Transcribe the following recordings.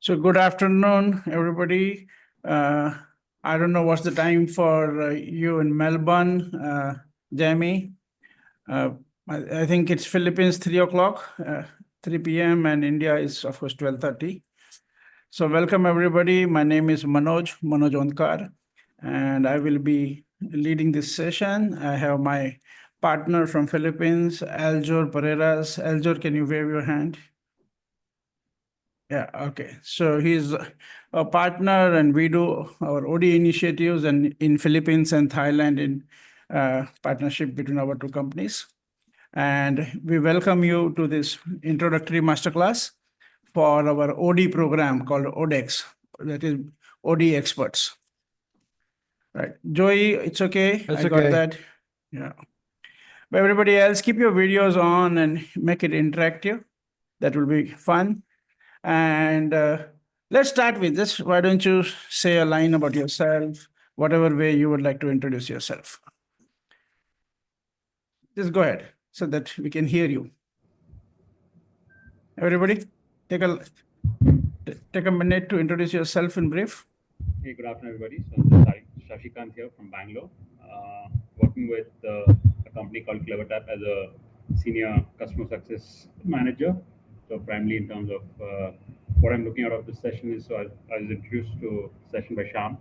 So good afternoon, everybody. I don't know what's the time for you in Melbourne, Jamie. I think it's Philippines 3 o'clock, 3 p.m. and India is of course 12:30. So welcome everybody. My name is Manoj Onkar, and I will be leading this session. I have my partner from Philippines, Aljor Pereiras. Aljor, can you wave your hand? Yeah, okay. So he's a partner and we do our OD initiatives and in Philippines and Thailand in partnership between our two companies. And we welcome you to this introductory masterclass for our OD program called ODeX, that is OD experts. Right. Joey, it's okay. That's I got okay. that. Yeah. But everybody else, keep your videos on and make it interactive. That will be fun. And let's start with this. Why don't you say a line about yourself, whatever way you would like to introduce yourself? Just go ahead so that we can hear you. Everybody, take a minute to introduce yourself in brief. Hey, good afternoon, everybody. So I'm Shashikant here from Bangalore, working with a company called CleverTap as a senior customer success manager. So primarily in terms of what I'm looking out of this session is, so I was introduced to the session by Sham,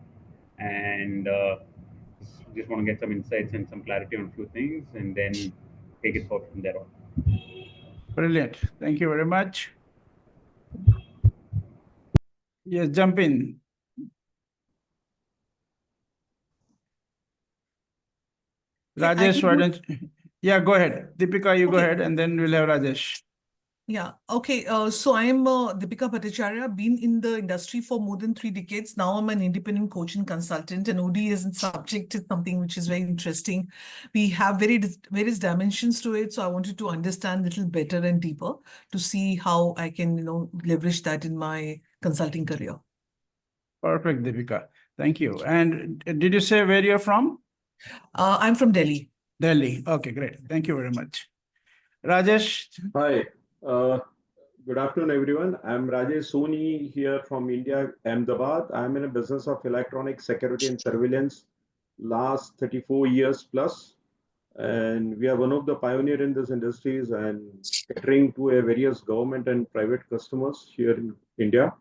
and just want to get some insights and some clarity on a few things, and then take it forward from there on. Brilliant. Thank you very much. Yes, jump in. Rajesh, why don't you? Yeah, go ahead. Deepika, you go ahead, and then we'll have Rajesh. Yeah. Okay. So I am Deepika Bhattacharya. Been in the industry for more than 3 decades. Now I'm an independent coach and consultant, and OD as a subject is something which is very interesting. We have various dimensions to it. So I wanted to understand a little better and deeper to see how I can, leverage that in my consulting career. Perfect, Deepika. Thank you. And did you say where you're from? I'm from Delhi. Delhi. Okay, great. Thank you very much. Rajesh. Hi. Good afternoon, everyone. I'm Rajesh Soni here from India, Ahmedabad. I'm in a business of electronic security and surveillance last 34 years plus. And we are one of the pioneer in this industries and catering to a various government and private customers here in India.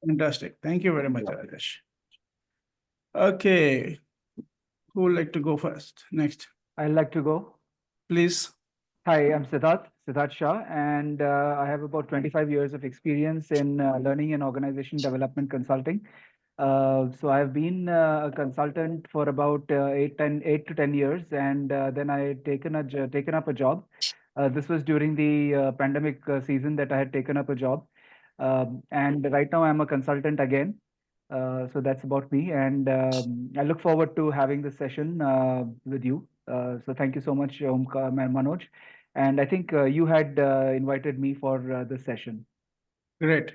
Fantastic. Thank you very much, Rajesh. Okay. Who would like to go first? Next. I'd like to go. Please. Hi, I'm Siddharth Shah, and I have about 25 years of experience in learning and organization development consulting. So I've been a consultant for about 8 to 10 years, and then I had taken up a job. This was during the pandemic season that I had taken up a job. And right now I'm a consultant again. So that's about me, and I look forward to having this session with you. So thank you so much, Manoj. And I think you had invited me for this session. Great.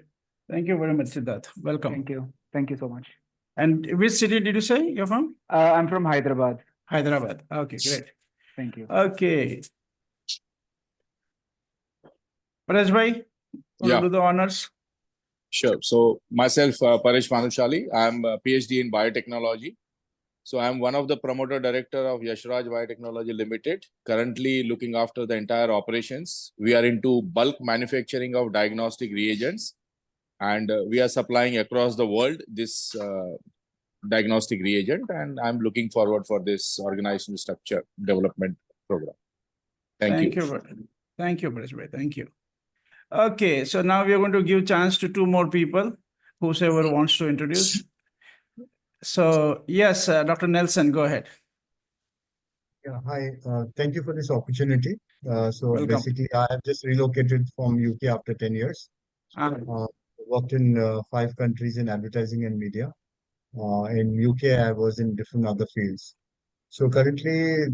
Thank you very much, Siddharth. Welcome. Thank you. Thank you so much. And which city did you say you're from? I'm from Hyderabad. Hyderabad. Okay, great. Thank you. Okay. Paresh bhai, do the honors. Sure. So myself, Paresh Manushali, I'm a PhD in biotechnology. So I'm one of the promoter director of Yashraj Biotechnology Limited, currently looking after the entire operations. We are into bulk manufacturing of diagnostic reagents, and we are supplying across the world this diagnostic reagent, and I'm looking forward for this organizational structure development program. Thank you. Thank you, Paresh bhai. Thank you. Okay, so now we are going to give chance to 2 more people, whosoever wants to introduce. So yes, Dr. Nelson, go ahead. Yeah, hi. Thank you for this opportunity. Welcome. Basically, I have just relocated from UK after 10 years. Worked in 5 countries in advertising and media. In UK, I was in different other fields. So currently,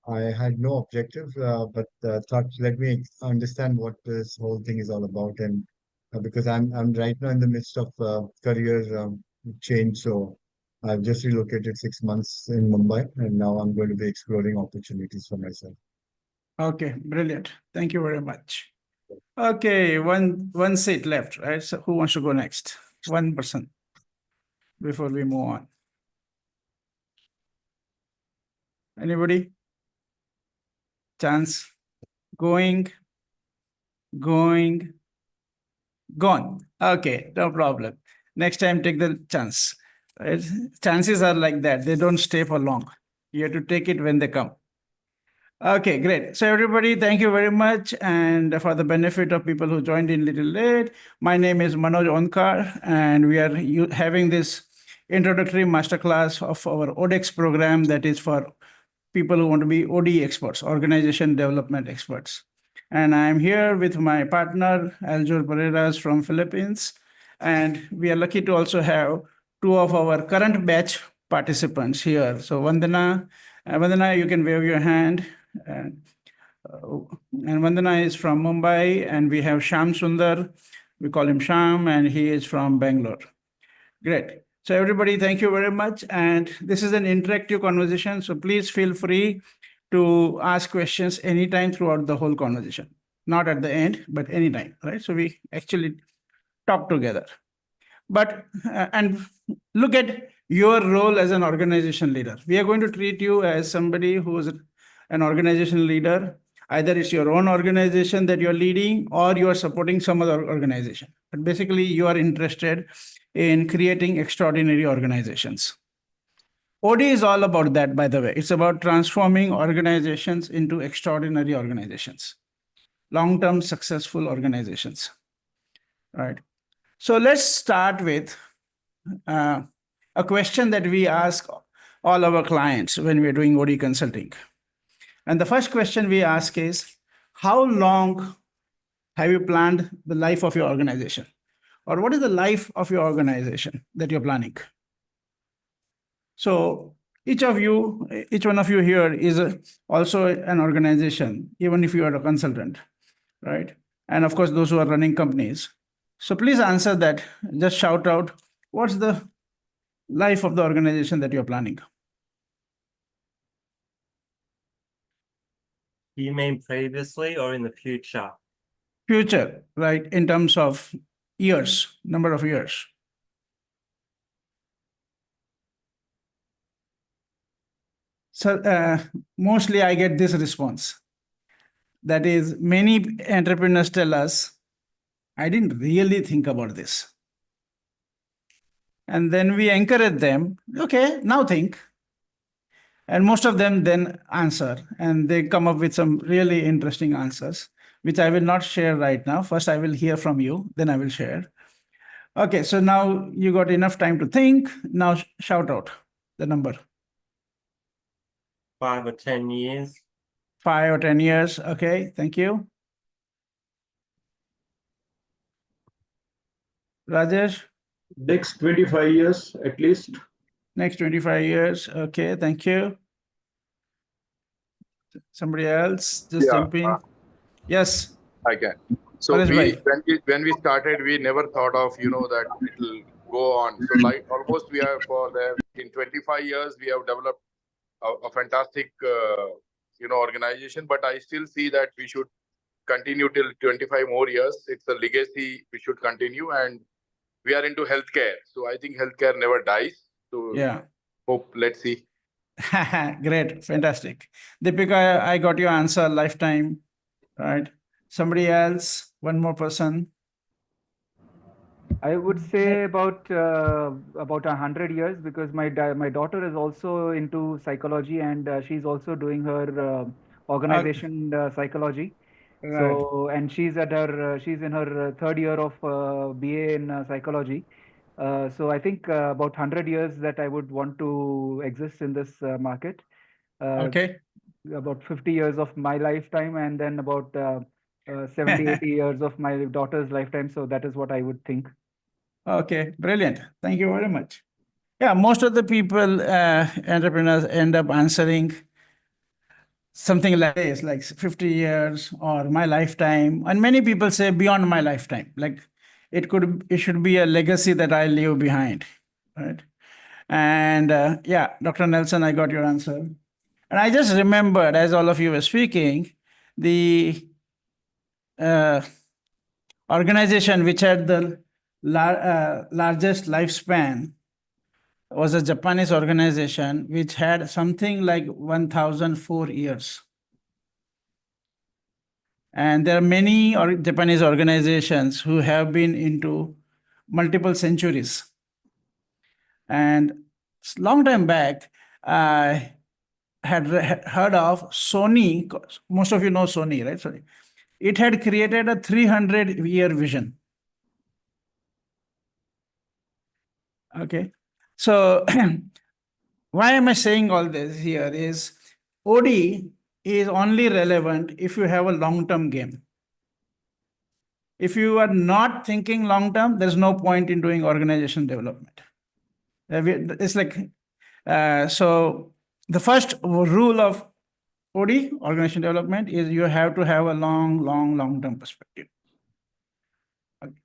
I had no objective, but thought let me understand what this whole thing is all about, and because I'm right now in the midst of career change, so I've just relocated 6 months in Mumbai, and now I'm going to be exploring opportunities for myself. Okay, brilliant. Thank you very much. Okay, one seat left, right? So who wants to go next? One person before we move on. Anybody? Chance? Going, gone. Okay, no problem. Next time, take the chance. Right? Chances are like that. They don't stay for long. You have to take it when they come. Okay, great. So everybody, thank you very much. And for the benefit of people who joined in little late, my name is Manoj Onkar, and we are having this introductory masterclass of our ODeX program that is for people who want to be OD experts, organization development experts. And I'm here with my partner, Aljur Pereiras from Philippines. And we are lucky to also have two of our current batch participants here. So Vandana, you can wave your hand. And, Vandana is from Mumbai, and we have Sham Sundar. We call him Sham, and he is from Bangalore. Great. So everybody, thank you very much. And this is an interactive conversation, so please feel free to ask questions anytime throughout the whole conversation. Not at the end, but anytime, right? So we actually talk together. But and look at your role as an organization leader. We are going to treat you as somebody who is an organization leader. Either it's your own organization that you're leading or you are supporting some other organization. But basically, you are interested in creating extraordinary organizations. OD is all about that, by the way. It's about transforming organizations into extraordinary organizations, long-term successful organizations. Right. So let's start with a question that we ask all our clients when we're doing OD consulting. And the first question we ask is, how long have you planned the life of your organization? Or what is the life of your organization that you're planning? So each one of you here is also an organization, even if you are a consultant, right? And of course, those who are running companies. So please answer that. Just shout out, what's the life of the organization that you're planning? You mean previously or in the future? Future, right? In terms of years, number of years. So mostly I get this response. That is, many entrepreneurs tell us, I didn't really think about this. And then we encourage them, okay, now think. And most of them then answer, and they come up with some really interesting answers, which I will not share right now. First, I will hear from you, then I will share. Okay, so now you got enough time to think. Now shout out the number. 5 or 10 years. 5 or 10 years. Okay, thank you. Rajesh? Next 25 years at least. Next 25 years. Okay, thank you. Somebody else? Just jump in. Yes. I can. So when we started, we never thought of, that it'll go on. So like almost we are in 25 years, we have developed a fantastic, organization, but I still see that we should continue till 25 more years. It's a legacy we should continue, and we are into healthcare. So I think healthcare never dies. So yeah. Let's see. Great, fantastic. Deepika, I got your answer, lifetime, right? Somebody else, one more person. I would say about 100 years, because my daughter is also into psychology, and she's also doing her organization psychology. Right. So, and she's in her third year of BA in psychology. So I think about 100 years that I would want to exist in this market. Okay. About 50 years of my lifetime, and then about 70, 80 years of my daughter's lifetime. So that is what I would think. Okay, brilliant. Thank you very much. Yeah, most of the people, entrepreneurs, end up answering something like this, like 50 years or my lifetime. And many people say beyond my lifetime, like it should be a legacy that I leave behind, right? And yeah, Dr. Nelson, I got your answer. And I just remembered, as all of you were speaking, the organization which had the largest lifespan was a Japanese organization which had something like 1004 years. And there are many Japanese organizations who have been into multiple centuries. And long time back, I had heard of Sony. Most of you know Sony, right? Sorry. It had created a 300-year vision. Okay. So why am I saying all this here is OD is only relevant if you have a long-term game. If you are not thinking long-term, there's no point in doing organization development. It's like, so the first rule of OD, organization development, is you have to have a long-term perspective.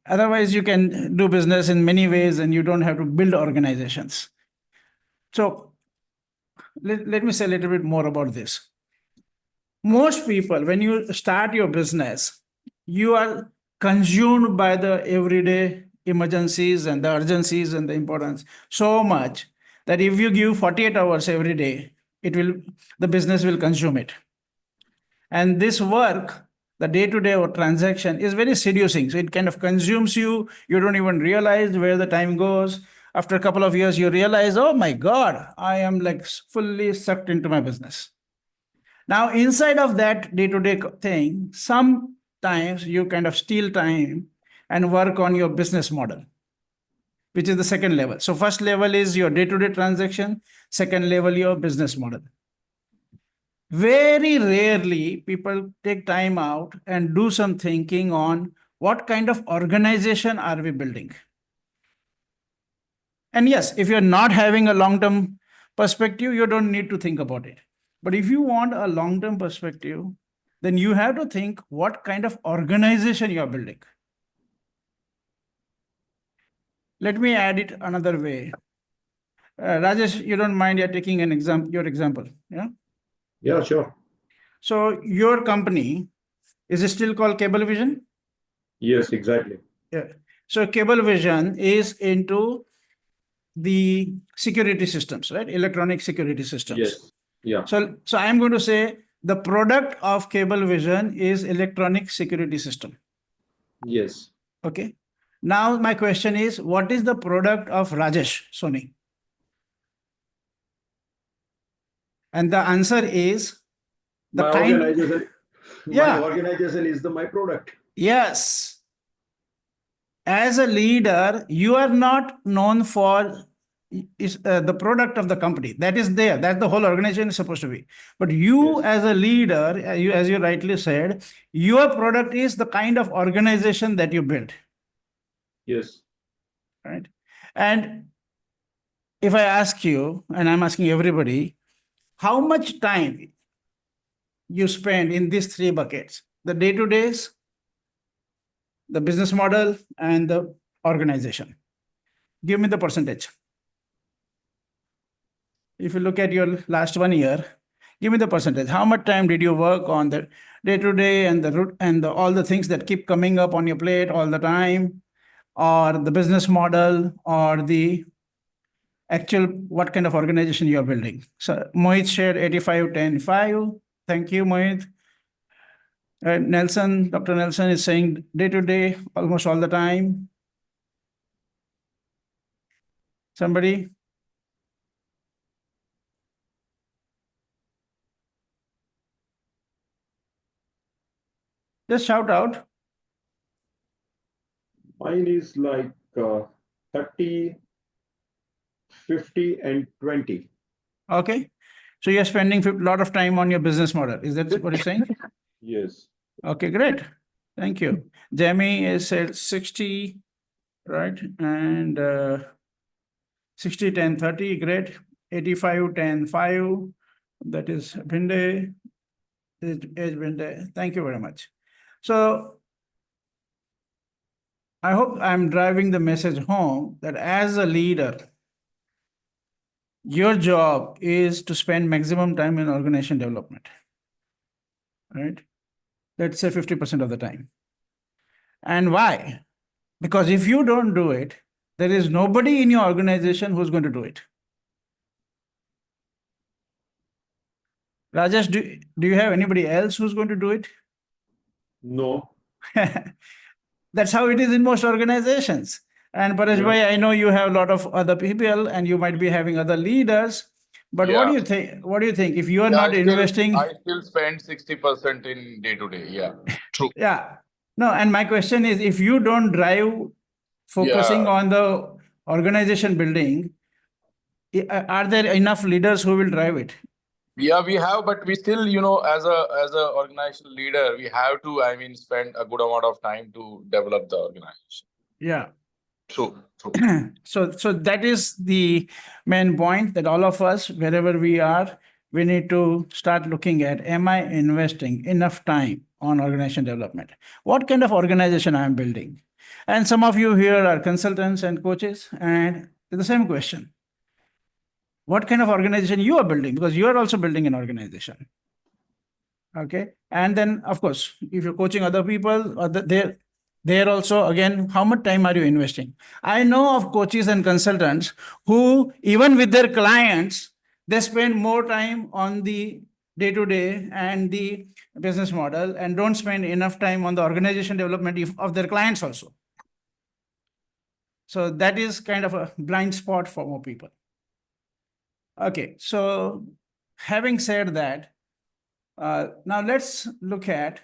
Otherwise, you can do business in many ways and you don't have to build organizations. So let me say a little bit more about this. Most people, when you start your business, you are consumed by the everyday emergencies and the urgencies and the importance so much that if you give 48 hours every day, the business will consume it. And this work, the day-to-day or transaction, is very seducing. So it kind of consumes you. You don't even realize where the time goes. After a couple of years, you realize, oh my God, I am like fully sucked into my business. Now, inside of that day-to-day thing, sometimes you kind of steal time and work on your business model, which is the second level. So first level is your day-to-day transaction. Second level, your business model. Very rarely people take time out and do some thinking on what kind of organization are we building. And yes, if you're not having a long-term perspective, you don't need to think about it. But if you want a long-term perspective, then you have to think what kind of organization you're building. Let me add it another way. Rajesh, you don't mind you're taking your example, yeah? Yeah, sure. So your company, is it still called Cablevision? Yes, exactly. Yeah. So Cablevision is into the security systems, right? Electronic security systems. Yes. Yeah. So I'm going to say the product of Cablevision is electronic security system. Yes. Okay. Now my question is, what is the product of Rajesh Soni? And the answer is My organization is my product. Yes. As a leader, you are not known for the product of the company. That is there. That the whole organization is supposed to be. But you, as a leader, as you rightly said, your product is the kind of organization that you build. Yes. Right. And if I ask you, and I'm asking everybody, how much time you spend in these three buckets, the day-to-days, the business model, and the organization? Give me the percentage. If you look at your last 1 year, give me the percentage. How much time did you work on the day-to-day and all the things that keep coming up on your plate all the time, or the business model, or the actual what kind of organization you are building? So Mohit shared 85, 10, 5. Thank you, Mohit. Nelson, Dr. Nelson is saying day-to-day almost all the time. Somebody? Just shout out. Mine is like 30, 50, and 20. Okay. So you're spending a lot of time on your business model. Is that what you're saying? Yes. Okay, great. Thank you. Jamie is at 60, right? And 60, 10, 30, great. 85, 10, 5. That is Binde. Binde. Thank you very much. So I hope I'm driving the message home that as a leader, your job is to spend maximum time in organization development, right? Let's say 50% of the time. And why? Because if you don't do it, there is nobody in your organization who's going to do it. Rajesh, do you have anybody else who's going to do it? No. That's how it is in most organizations. And Paresh bhai, I know you have a lot of other people and you might be having other leaders. But what do you think? What do you think? If you are not investing, I still spend 60% in day to day. Yeah, true. Yeah. No, and my question is, if you don't drive focusing on the organization building, are there enough leaders who will drive it? Yeah, we have, but we still, as a organizational leader, we have to, spend a good amount of time to develop the organization. Yeah. True. So that is the main point, that all of us, wherever we are, we need to start looking at, am I investing enough time on organization development? What kind of organization I am building? And some of you here are consultants and coaches, and the same question. What kind of organization you are building? Because you are also building an organization. Okay. And then, of course, if you're coaching other people, they're also, again, how much time are you investing? I know of coaches and consultants who, even with their clients, they spend more time on the day-to-day and the business model and don't spend enough time on the organization development of their clients also. So that is kind of a blind spot for more people. Okay, so having said that, now let's look at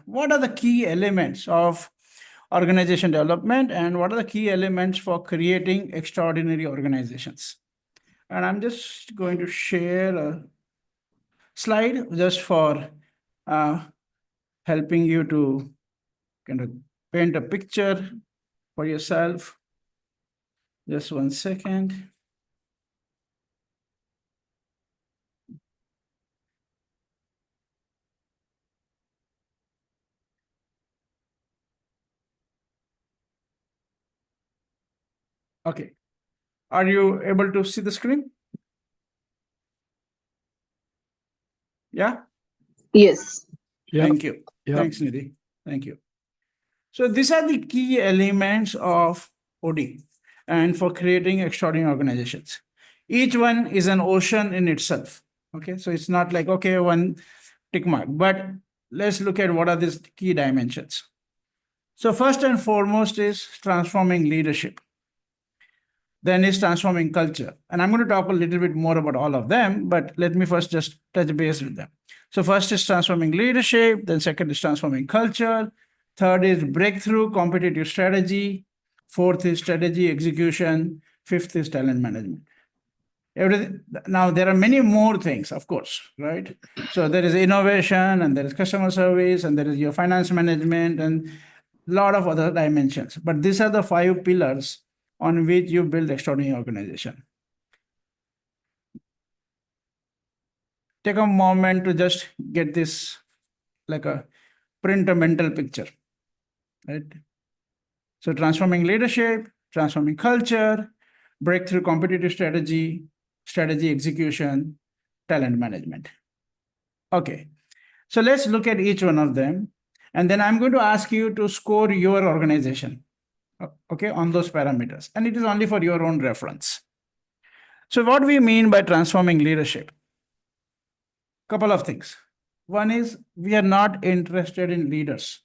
what are the key elements of organization development and what are the key elements for creating extraordinary organizations. And I'm just going to share a slide just for helping you to kind of paint a picture for yourself. Just 1 second. Okay. Are you able to see the screen? Yeah? Yes. Thank you. Thanks, Nidhi. Thank you. So these are the key elements of OD and for creating extraordinary organizations. Each one is an ocean in itself. Okay, so it's not like, okay, one tick mark, but let's look at what are these key dimensions. So first and foremost is transforming leadership. Then is transforming culture. And I'm going to talk a little bit more about all of them, but let me first just touch base with them. So first is transforming leadership, then second is transforming culture, third is breakthrough competitive strategy, fourth is strategy execution, fifth is talent management. Everything. Now there are many more things, of course, right? So there is innovation and there is customer service and there is your finance management and a lot of other dimensions. But these are the 5 pillars on which you build extraordinary organization. Take a moment to just get this, like a print a mental picture, right? So transforming leadership, transforming culture, breakthrough competitive strategy, strategy execution, talent management. Okay, so let's look at each one of them. And then I'm going to ask you to score your organization, okay, on those parameters. And it is only for your own reference. So what we mean by transforming leadership? Couple of things. One is we are not interested in leaders.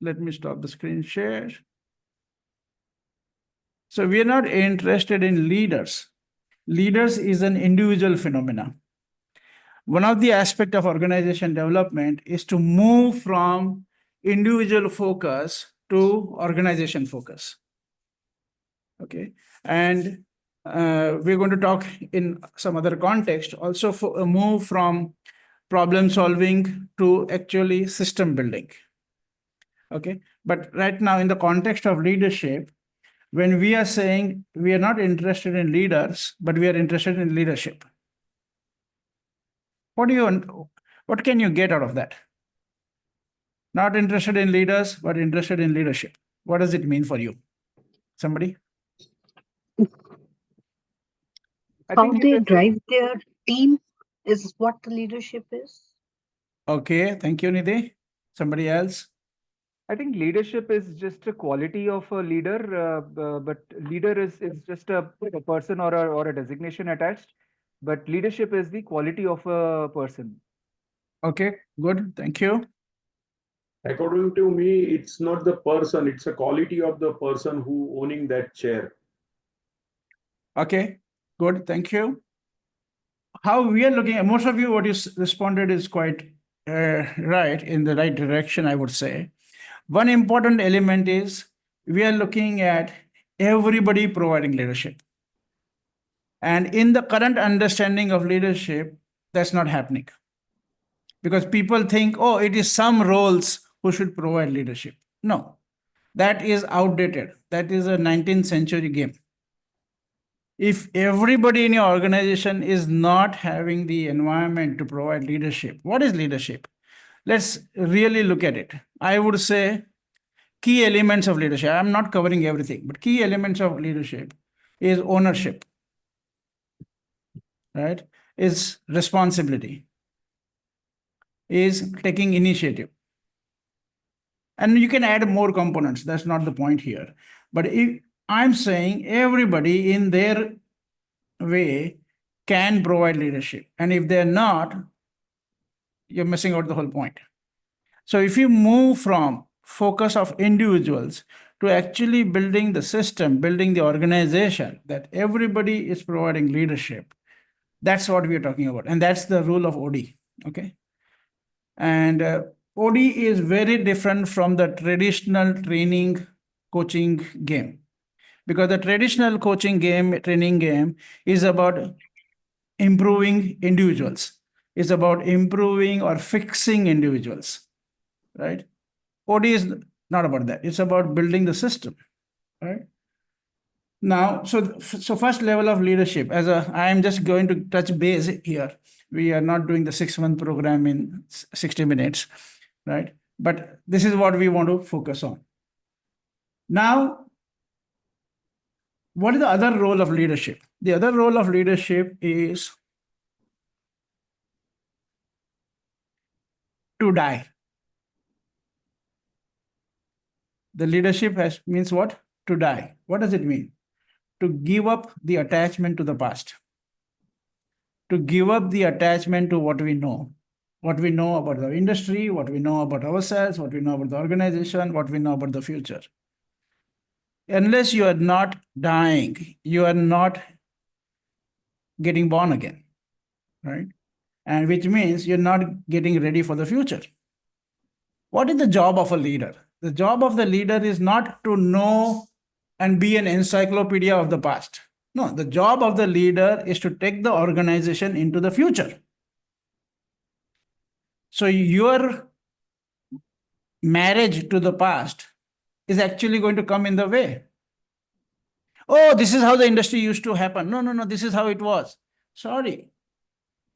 Let me stop the screen share. So we are not interested in leaders. Leaders is an individual phenomena. One of the aspects of organization development is to move from individual focus to organization focus. Okay, and we're going to talk in some other context also for move from problem solving to actually system building. Okay, but right now in the context of leadership, when we are saying we are not interested in leaders, but we are interested in leadership, what can you get out of that? Not interested in leaders, but interested in leadership. What does it mean for you? Somebody? How they drive their team is what the leadership is. Okay, thank you, Nidhi. Somebody else? I think leadership is just a quality of a leader, but leader is just a person or a designation attached. But leadership is the quality of a person. Okay, good. Thank you. According to me, it's not the person, it's a quality of the person who owning that chair. Okay, good. Thank you. How we are looking at, most of you, what you responded is quite right, in the right direction, I would say. One important element is we are looking at everybody providing leadership. And in the current understanding of leadership, that's not happening. Because people think, oh, it is some roles who should provide leadership. No, that is outdated. That is a 19th century game. If everybody in your organization is not having the environment to provide leadership, what is leadership? Let's really look at it. I would say key elements of leadership. I'm not covering everything, but key elements of leadership is ownership, right? Is responsibility, is taking initiative. And you can add more components. That's not the point here. But if I'm saying everybody in their way can provide leadership. And if they're not, you're missing out the whole point. So if you move from focus of individuals to actually building the system, building the organization, that everybody is providing leadership, that's what we are talking about. And that's the rule of OD. Okay. And OD is very different from the traditional training coaching game, because the traditional coaching game, training game, is about improving individuals, is about improving or fixing individuals, right? OD is not about that. It's about building the system, right? Now, so first level of leadership, I am just going to touch base here. We are not doing the 6-month program in 60 minutes, right? But this is what we want to focus on. Now, what is the other role of leadership? The other role of leadership is to die. The leadership means what? To die. What does it mean? To give up the attachment to the past. To give up the attachment to what we know about the industry, what we know about ourselves, what we know about the organization, what we know about the future. Unless you are not dying, you are not getting born again, right? And which means you're not getting ready for the future. What is the job of a leader? The job of the leader is not to know and be an encyclopedia of the past. No, the job of the leader is to take the organization into the future. So your marriage to the past is actually going to come in the way. Oh, this is how the industry used to happen. No, this is how it was. Sorry.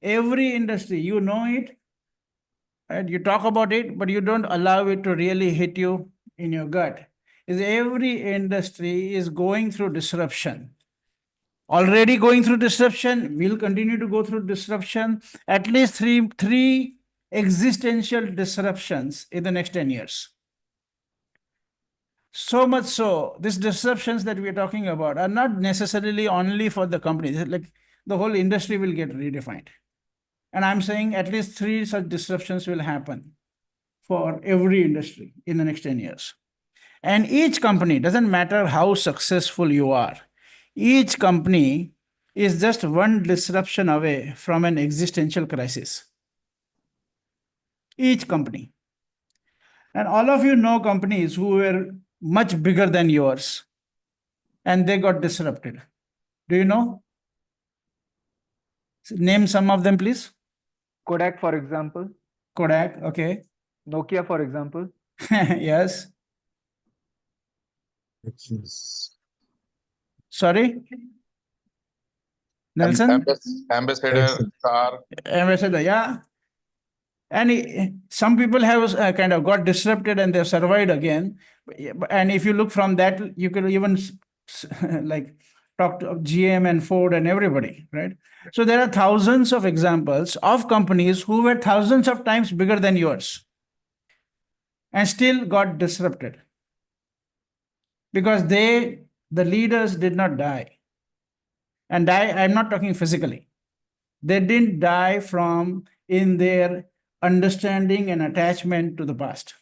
Every industry, you know it, right? You talk about it, but you don't allow it to really hit you in your gut. Is every industry is going through disruption. Already going through disruption, will continue to go through disruption, at least three existential disruptions in the next 10 years. So much so, these disruptions that we are talking about are not necessarily only for the companies, like the whole industry will get redefined. And I'm saying at least 3 such disruptions will happen for every industry in the next 10 years. And each company, doesn't matter how successful you are, each company is just one disruption away from an existential crisis. Each company. And all of you know companies who were much bigger than yours and they got disrupted. Do you know? Name some of them, please. Kodak, for example. Kodak, okay. Nokia, for example. Yes. Sorry? Nelson? Ambassador car. Ambassador, yeah. And some people have kind of got disrupted and they've survived again. And if you look from that, you could even like talk to GM and Ford and everybody, right? So there are thousands of examples of companies who were thousands of times bigger than yours. and still got disrupted. Because the leaders did not die. And die, I'm not talking physically. They didn't die from in their understanding and attachment to the past.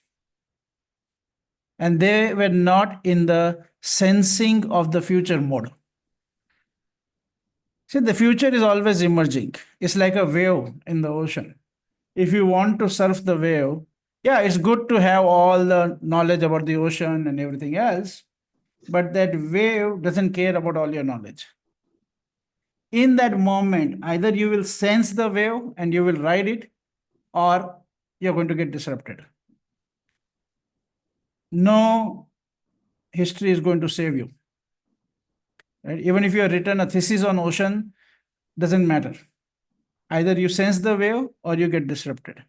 And they were not in the sensing of the future mode. See, the future is always emerging. It's like a wave in the ocean. If you want to surf the wave, yeah, it's good to have all the knowledge about the ocean and everything else, but that wave doesn't care about all your knowledge. In that moment, either you will sense the wave and you will ride it, or you're going to get disrupted. No history is going to save you. Right? Even if you have written a thesis on ocean, doesn't matter. Either you sense the wave or you get disrupted.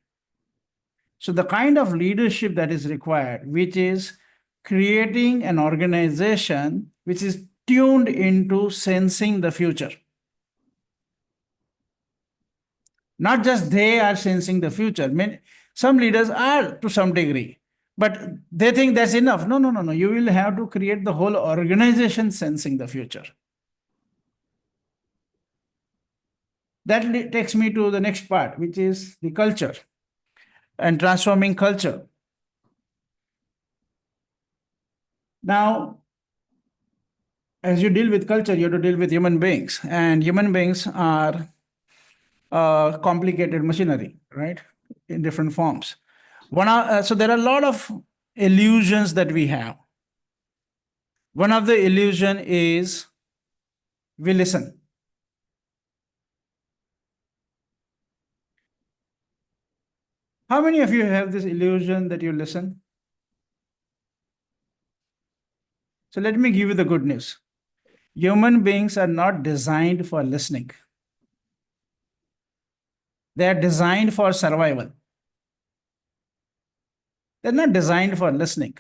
So the kind of leadership that is required, which is creating an organization which is tuned into sensing the future. Not just they are sensing the future. Some leaders are to some degree, but they think that's enough. No. You will have to create the whole organization sensing the future. That takes me to the next part, which is the culture and transforming culture. Now, as you deal with culture, you have to deal with human beings, and human beings are complicated machinery, right? In different forms. So there are a lot of illusions that we have. One of the illusion is we listen. How many of you have this illusion that you listen? So let me give you the good news. Human beings are not designed for listening. They are designed for survival. They're not designed for listening.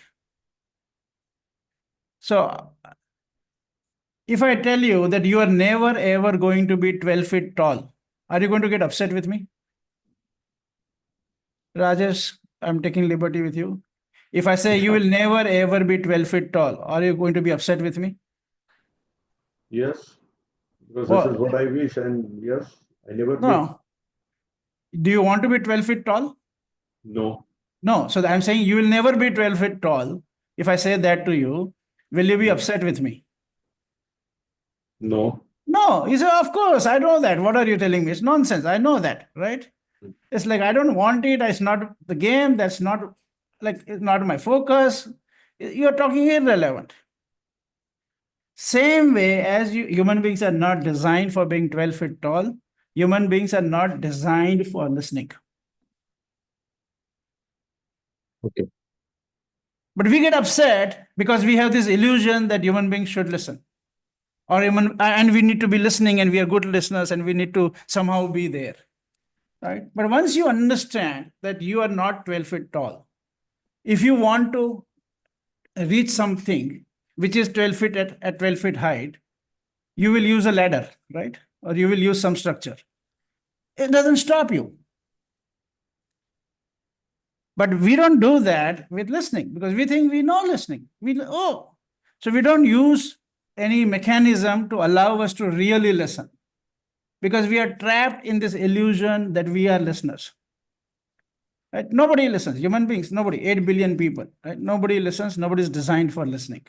So if I tell you that you are never ever going to be 12 feet tall, are you going to get upset with me? Rajesh, I'm taking liberty with you. If I say you will never ever be 12 feet tall, are you going to be upset with me? Yes, because this is what I wish, and yes, I never will. No. Do you want to be 12 feet tall? No. No. So I'm saying you will never be 12 feet tall. If I say that to you, will you be upset with me? No. No. You say, of course, I know that. What are you telling me? It's nonsense. I know that, right? It's like, I don't want it. It's not the game. That's not like, it's not my focus. You're talking irrelevant. Same way as human beings are not designed for being 12 feet tall, human beings are not designed for listening. Okay. But we get upset because we have this illusion that human beings should listen. And we need to be listening, and we are good listeners, and we need to somehow be there. Right? But once you understand that you are not 12 feet tall, if you want to reach something which is 12 feet at 12 feet height, you will use a ladder, right? Or you will use some structure. It doesn't stop you. But we don't do that with listening because we think we know listening. So we don't use any mechanism to allow us to really listen because we are trapped in this illusion that we are listeners. Right? Nobody listens. Human beings, nobody. 8 billion people. Right? Nobody listens. Nobody is designed for listening.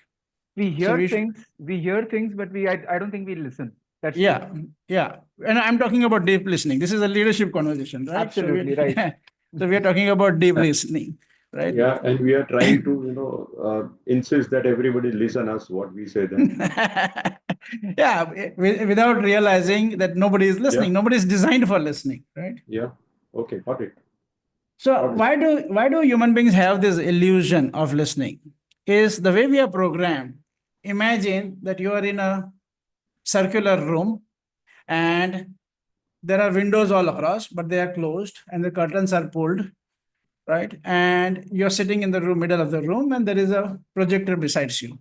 We hear things, but I don't think we listen. That's yeah, true. Yeah. And I'm talking about deep listening. This is a leadership conversation, right? Absolutely right. So we are talking about deep listening, right? Yeah, and we are trying to, insist that everybody listen us what we say then. Yeah, without realizing that nobody is listening. Yeah. Nobody is designed for listening, right? Yeah. Okay, got it. So why do human beings have this illusion of listening? Is the way we are programmed. Imagine that you are in a circular room and there are windows all across, but they are closed and the curtains are pulled, right? And you're sitting in the middle of the room and there is a projector besides you.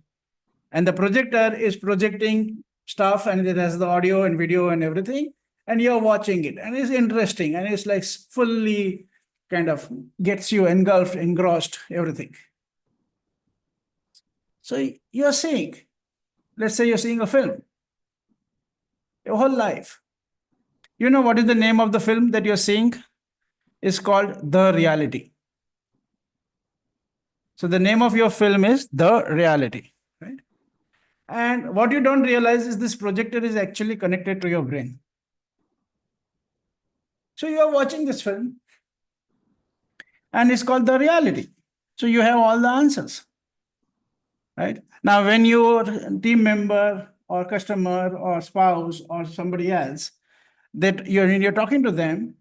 And the projector is projecting stuff and it has the audio and video and everything. And you're watching it and it's interesting and it's like fully kind of gets you engulfed, engrossed, everything. So you're seeing, let's say you're seeing a film, your whole life. You know what is the name of the film that you're seeing? It's called The Reality. So the name of your film is The Reality, right? And what you don't realize is this projector is actually connected to your brain. So you are watching this film and it's called The Reality. So you have all the answers, right? Now, when your team member or customer or spouse or somebody else that you're talking to them,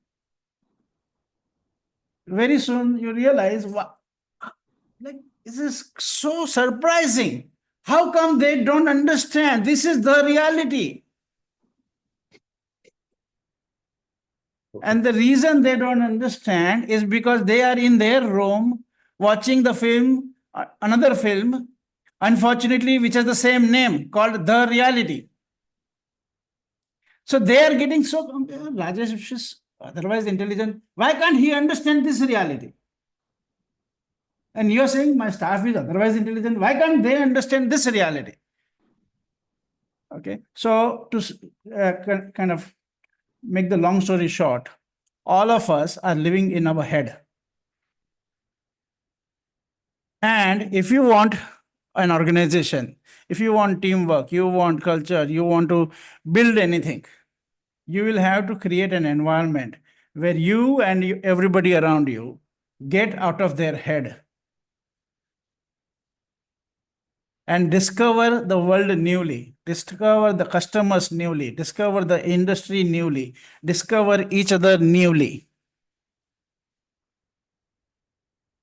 very soon you realize, what, like, this is so surprising. How come they don't understand? This is the reality. And the reason they don't understand is because they are in their room watching the film, another film, unfortunately, which has the same name called The Reality. So they are getting so, Rajesh is otherwise intelligent. Why can't he understand this reality? And you're saying my staff is otherwise intelligent. Why can't they understand this reality? Okay. So to kind of make the long story short, all of us are living in our head. And if you want an organization, if you want teamwork, you want culture, you want to build anything, you will have to create an environment where you and everybody around you get out of their head and discover the world newly, discover the customers newly, discover the industry newly, discover each other newly.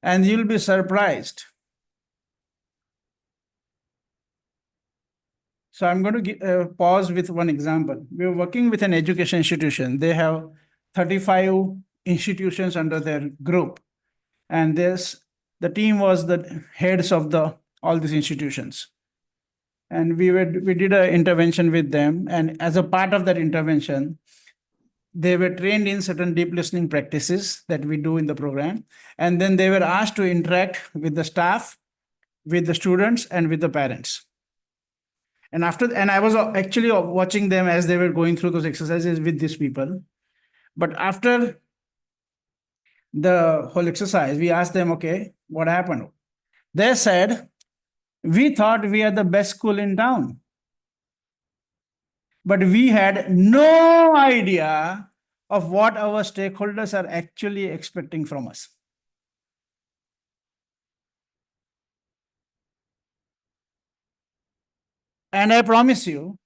And you'll be surprised. So I'm going to pause with one example. We're working with an education institution. They have 35 institutions under their group. And the team was the heads of all these institutions. And we did an intervention with them. And as a part of that intervention, they were trained in certain deep listening practices that we do in the program. And then they were asked to interact with the staff, with the students, and with the parents. And I was actually watching them as they were going through those exercises with these people. But after the whole exercise, we asked them, okay, what happened? They said, we thought we are the best school in town. But we had no idea of what our stakeholders are actually expecting from us. And I promise you,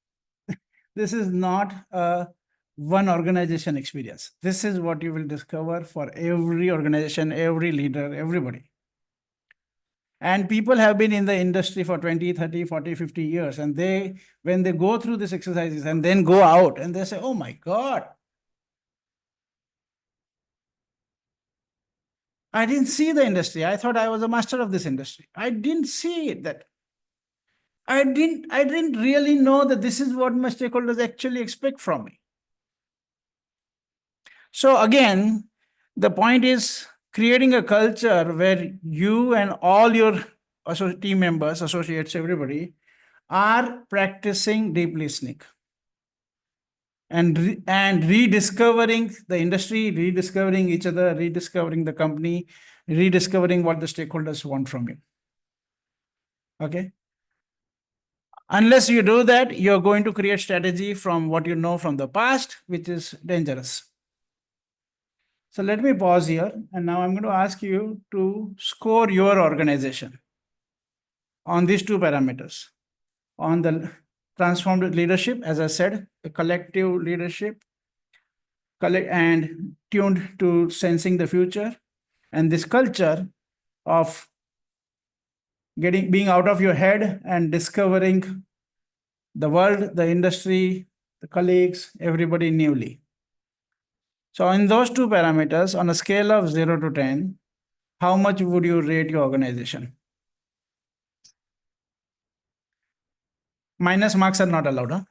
this is not a one organization experience. This is what you will discover for every organization, every leader, everybody. And people have been in the industry for 20, 30, 40, 50 years. And when they go through these exercises and then go out and they say, oh my God, I didn't see the industry. I thought I was a master of this industry. I didn't see it that. I didn't really know that this is what my stakeholders actually expect from me. So again, the point is creating a culture where you and all your team members, associates, everybody are practicing deep listening and rediscovering the industry, rediscovering each other, rediscovering the company, rediscovering what the stakeholders want from you. Okay. Unless you do that, you're going to create strategy from what you know from the past, which is dangerous. So let me pause here. And now I'm going to ask you to score your organization on these two parameters. On the transformed leadership, as I said, a collective leadership, and tuned to sensing the future. And this culture of being out of your head and discovering the world, the industry, the colleagues, everybody newly. So in those two parameters, on a scale of 0 to 10, how much would you rate your organization? Minus marks are not allowed, huh?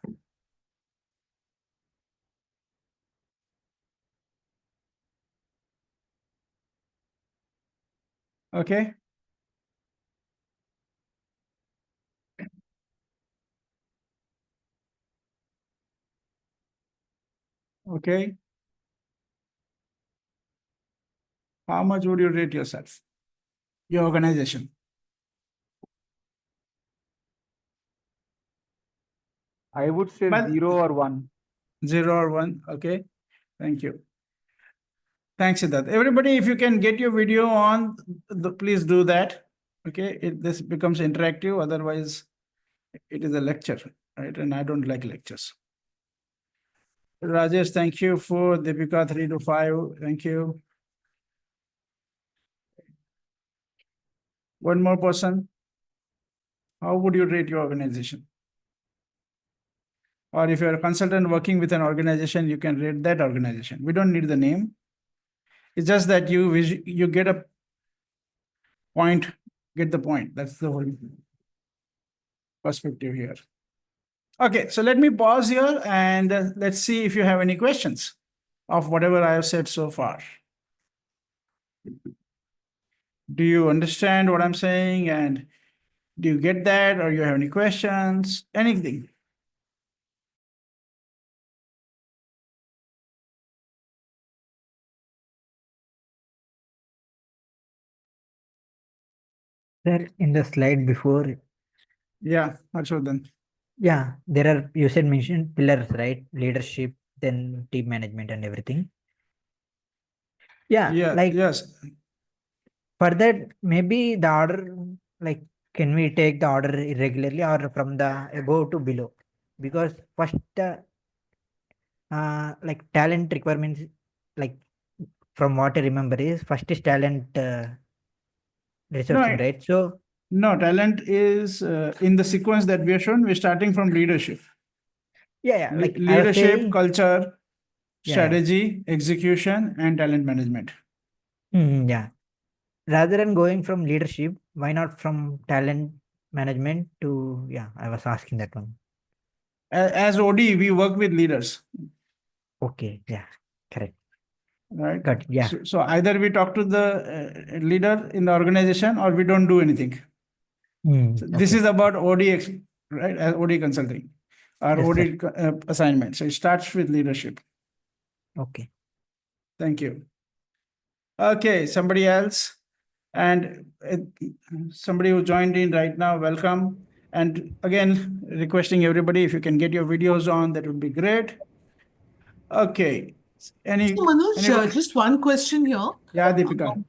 Okay. Okay. How much would you rate yourself? Your organization? I would say But 0 or 1. 0 or 1. Okay. Thank you. Thanks, Siddharth. Everybody, if you can get your video on, please do that. Okay. This becomes interactive. Otherwise, it is a lecture, right? And I don't like lectures. Rajesh, thank you. For Deepika, 3 to 5. Thank you. One more person. How would you rate your organization? Or if you're a consultant working with an organization, you can rate that organization. We don't need the name. It's just that you get a point, get the point. That's the whole perspective here. Okay, so let me pause here and let's see if you have any questions of whatever I have said so far. Do you understand what I'm saying? And do you get that? Or you have any questions? Anything? Sir, in the slide before, Yeah, Harshvardhan. yeah, there are, you said mentioned pillars, right? Leadership, then team management and everything. Yeah, Yeah, like yes. for that, maybe the order, like, can we take the order irregularly or from the above to below? Because first, like talent requirements, like from what I remember is first is talent resourcing, right? So No, talent is in the sequence that we are shown. We're starting from leadership. yeah, like I was Leadership, saying, culture, yeah. strategy, execution, and talent management. Yeah. Rather than going from leadership, why not from talent management to, yeah, I was asking that one. As OD, we work with leaders. Okay, yeah, correct. Right. Got it, yeah. So either we talk to the leader in the organization or we don't do anything. So this Okay. is about ODeX, right? OD consulting or Yes, OD assignment. So it starts with leadership. Okay. Thank you. Okay, somebody else. And somebody who joined in right now, welcome. And again, requesting everybody, if you can get your videos on, that would be great. Okay. So Manoj, just one question here. Yeah, Deepika.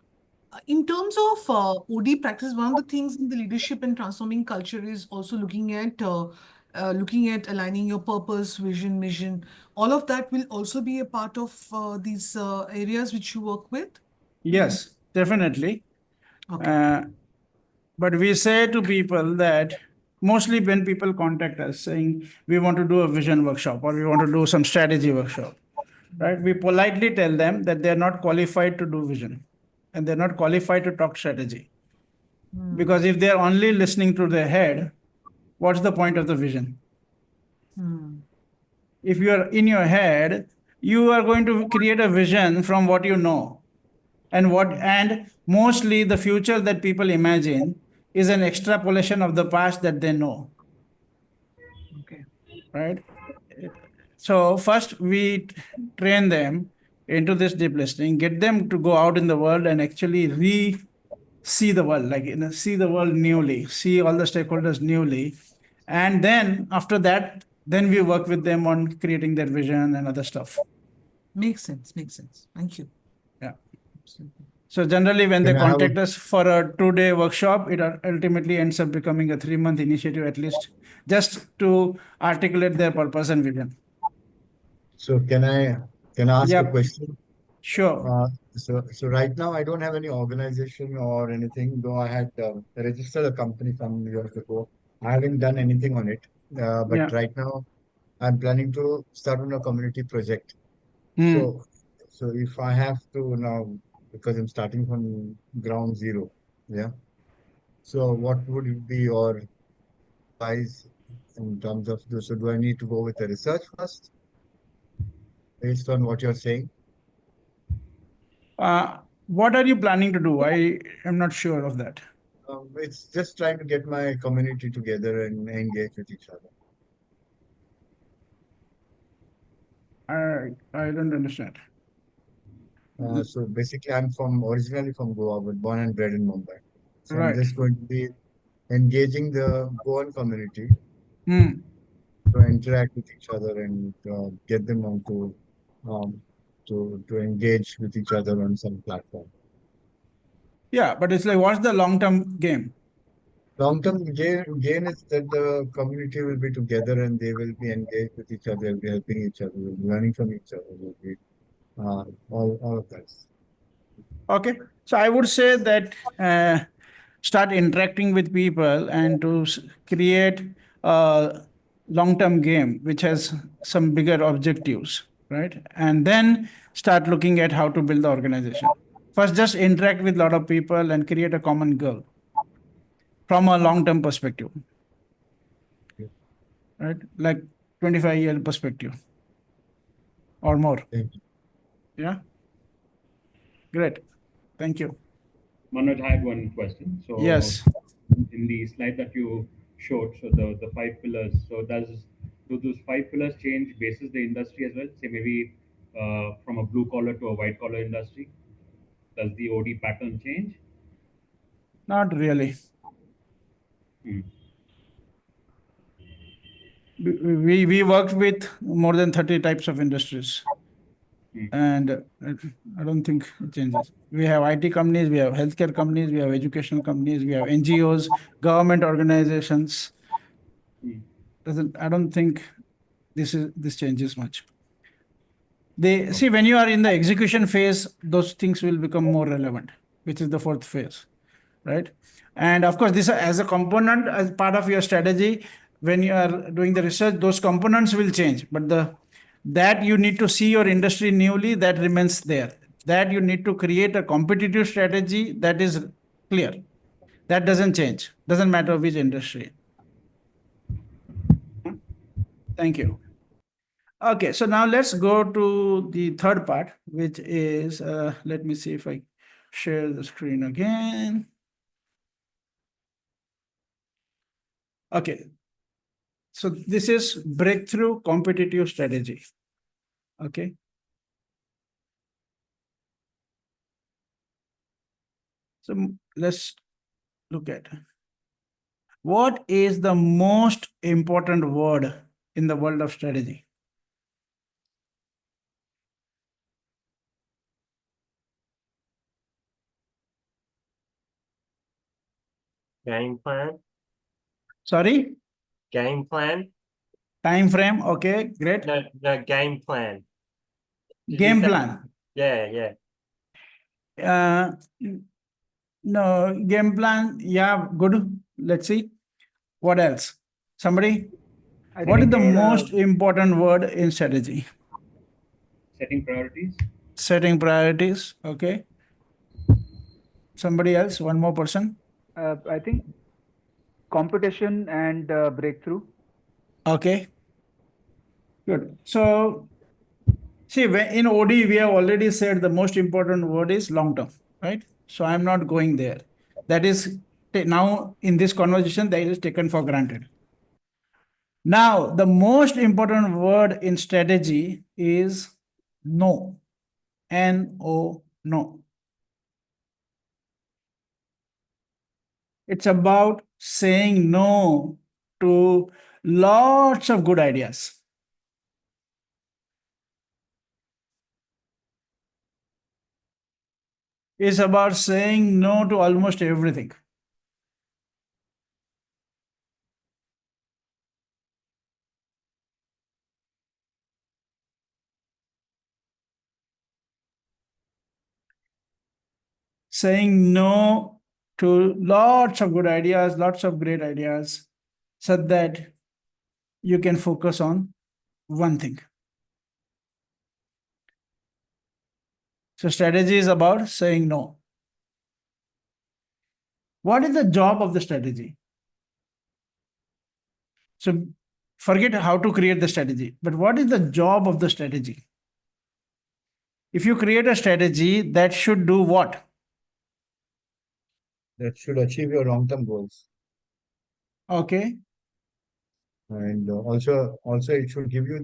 In terms of OD practice, one of the things in the leadership and transforming culture is also looking at aligning your purpose, vision, mission. All of that will also be a part of these areas which you work with. Yes, definitely. Okay. But we say to people that mostly when people contact us saying we want to do a vision workshop or we want to do some strategy workshop, right? We politely tell them that they're not qualified to do vision and they're not qualified to talk strategy. Because if they're only listening to their head, what's the point of the vision? If you are in your head, you are going to create a vision from what you know. And mostly the future that people imagine is an extrapolation of the past that they know. Okay. Right? So first we train them into this deep listening, get them to go out in the world and actually see the world, like see the world newly, see all the stakeholders newly. And then after that, then we work with them on creating their vision and other stuff. Makes sense. Thank you. Yeah. So generally, when they Can I have contact us for a 2-day workshop, it ultimately ends up becoming a 3-month initiative at least, just to articulate their purpose and vision. So can I ask a Yep. question? Sure. So right now I don't have any organization or anything, though I had registered a company some years ago. I haven't done anything on it, but Yeah. right now I'm planning to start on a community project. Hmm. So if I have to now, because I'm starting from ground zero, yeah. So what would be your advice in terms of this? So do I need to go with the research first, based on what you're saying? what are you planning to do? I am not sure of that. It's just trying to get my community together and engage with each other. I don't understand. So basically, I'm originally from Goa, but born and bred in Mumbai. So I'm Right. just going to be engaging the Goan community Hmm. to interact with each other and get them onto to engage with each other on some platform. Yeah, but it's like, what's the long-term game? Long-term gain is that the community will be together and they will be engaged with each other, will be helping each other, will be learning from each other, will be all of that. Okay. So I would say that start interacting with people and to create a long-term game which has some bigger objectives, right? And then start looking at how to build the organization. First, just interact with a lot of people and create a common goal from a long-term perspective, right? Like 25-year perspective or more. Thank you. Yeah. Great. Thank you. Manoj, I had one question. So Yes. in the slide that you showed, so the five pillars. So do those five pillars change basis the industry as well? Say maybe from a blue collar to a white collar industry. Does the OD pattern change? Not really. Hmm. We worked with more than 30 types of industries. Hmm. And I don't think it changes. We have IT companies, we have healthcare companies, we have educational companies, we have NGOs, government organizations. Hmm. I don't think this changes much. They see, when you are in the execution phase, those things will become more relevant, which is the fourth phase, right? And of course, this as a component, as part of your strategy, when you are doing the research, those components will change. But that you need to see your industry newly, that remains there. That you need to create a competitive strategy, that is clear. That doesn't change. Doesn't matter which industry. Thank you. Okay, so now let's go to the third part, which is, let me see if I share the screen again. Okay, so this is breakthrough competitive strategy. Okay. So let's look at what is the most important word in the world of strategy. Game plan. Sorry? Game plan. Time frame. Okay, great. No, game plan. Game plan. Yeah. No, game plan. Yeah, good. Let's see. What else? Somebody? What is the most important word in strategy? Setting priorities. Setting priorities. Okay. Somebody else? One more person? I think competition and breakthrough. Okay. Good. So, see, in OD, we have already said the most important word is long term, right? So, I'm not going there. That is now in this conversation, that is taken for granted. Now, the most important word in strategy is no. N-O, no. It's about saying no to lots of good ideas. It's about saying no to almost everything. Saying no to lots of good ideas, lots of great ideas, so that you can focus on one thing. So strategy is about saying no. What is the job of the strategy? So forget how to create the strategy, but what is the job of the strategy? if you create a strategy that should do what? That should achieve your long-term goals. Okay. And also it should give you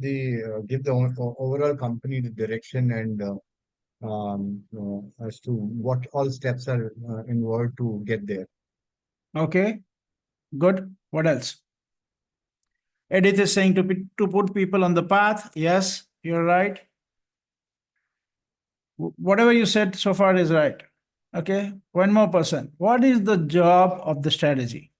give the overall company the direction and as to what all steps are involved to get there. Okay. Good. What else? Edith is saying to put people on the path. Yes, you're right. Whatever you said so far is right. Okay. One more person. What is the job of the strategy?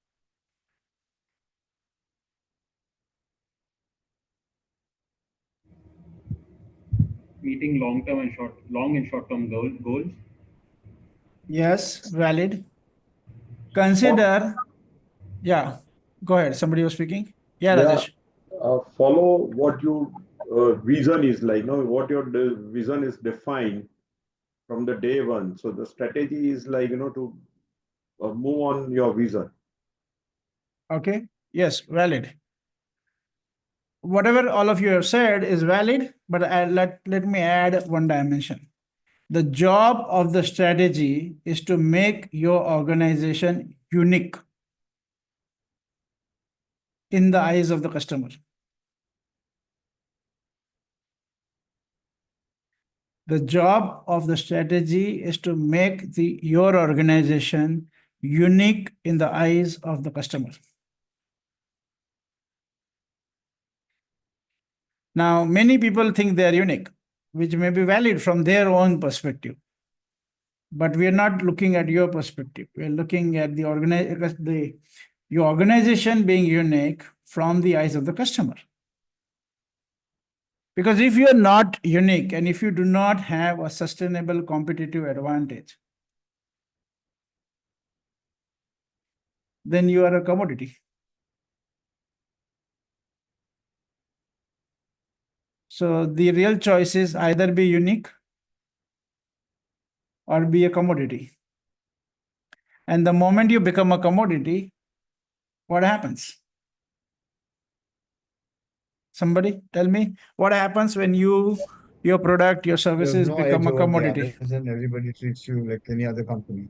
Meeting long and short-term goals. Yes, valid. Consider, yeah, go ahead. Somebody was speaking. Yeah, Rajesh. Follow what your vision is like, what your vision is defined from the day one. So the strategy is like, to move on your vision. Okay. Yes, valid. Whatever all of you have said is valid, but let me add one dimension. The job of the strategy is to make your organization unique in the eyes of the customer. The job of the strategy is to make your organization unique in the eyes of the customer. Now, many people think they are unique, which may be valid from their own perspective. But we are not looking at your perspective. We are looking at your organization being unique from the eyes of the customer. Because if you are not unique and if you do not have a sustainable competitive advantage, then you are a commodity. So the real choice is either be unique or be a commodity. And the moment you become a commodity, what happens? Somebody tell me what happens when your product, your services no become edge a over the commodity. others and everybody treats you like any other company.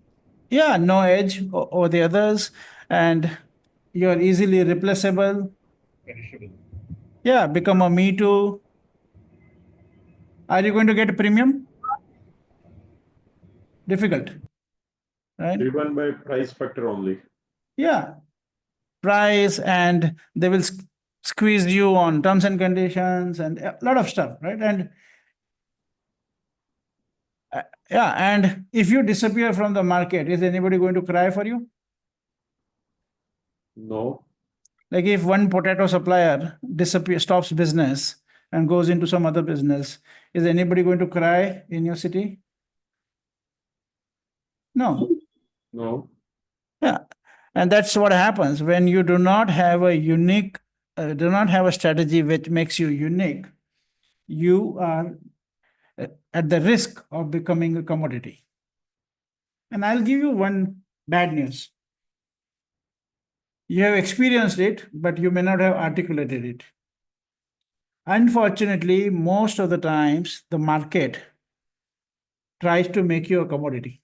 Yeah, no edge over the others, and you're easily replaceable. Perishable. Yeah, become a me too. Are you going to get a premium? Difficult, right? Driven by price factor only. Yeah, price, and they will squeeze you on terms and conditions and a lot of stuff, right? And yeah, and if you disappear from the market, is anybody going to cry for you? No. Like if one potato supplier stops business and goes into some other business, is anybody going to cry in your city? No. No. Yeah. And that's what happens when you do not have a strategy which makes you unique. You are at the risk of becoming a commodity. And I'll give you one bad news. You have experienced it, but you may not have articulated it. Unfortunately, most of the times, the market tries to make you a commodity.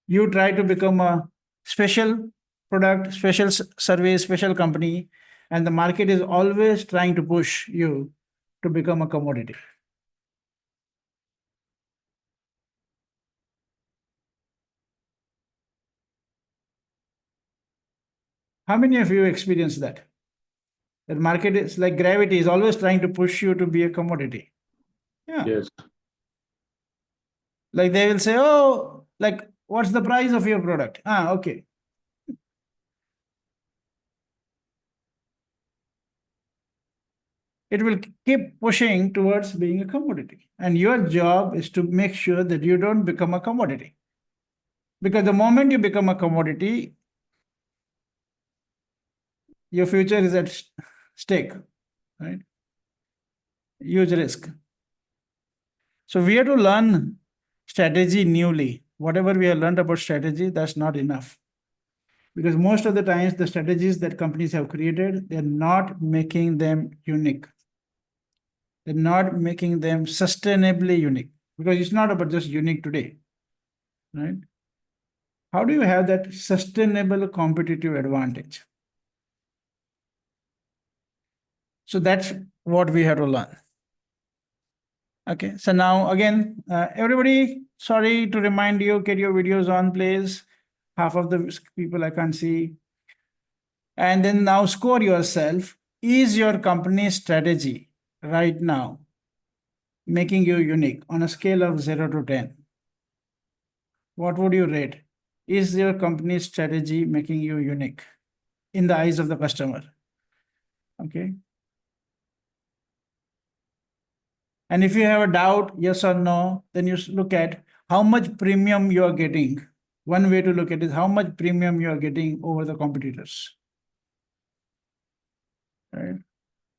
You try to become a special product, special service, special company, and the market is always trying to push you to become a commodity. How many of you experienced that? That market is like gravity, is always trying to push you to be a commodity. Yeah. Yes. Like they will say, oh, like, what's the price of your product? Okay. It will keep pushing towards being a commodity. And your job is to make sure that you don't become a commodity. Because the moment you become a commodity, your future is at stake, right? Huge risk. So we have to learn strategy newly. Whatever we have learned about strategy, that's not enough. Because most of the times, the strategies that companies have created, they're not making them unique. They're not making them sustainably unique, because it's not about just unique today, right? How do you have that sustainable competitive advantage? So that's what we have to learn. Okay, so now again, everybody, sorry to remind you, get your videos on, please. Half of the people I can't see. And then now score yourself. Is your company strategy right now making you unique on a scale of 0 to 10? What would you rate? Is your company strategy making you unique in the eyes of the customer? Okay. And if you have a doubt, yes or no, then you look at how much premium you are getting. One way to look at it is how much premium you are getting over the competitors. Right?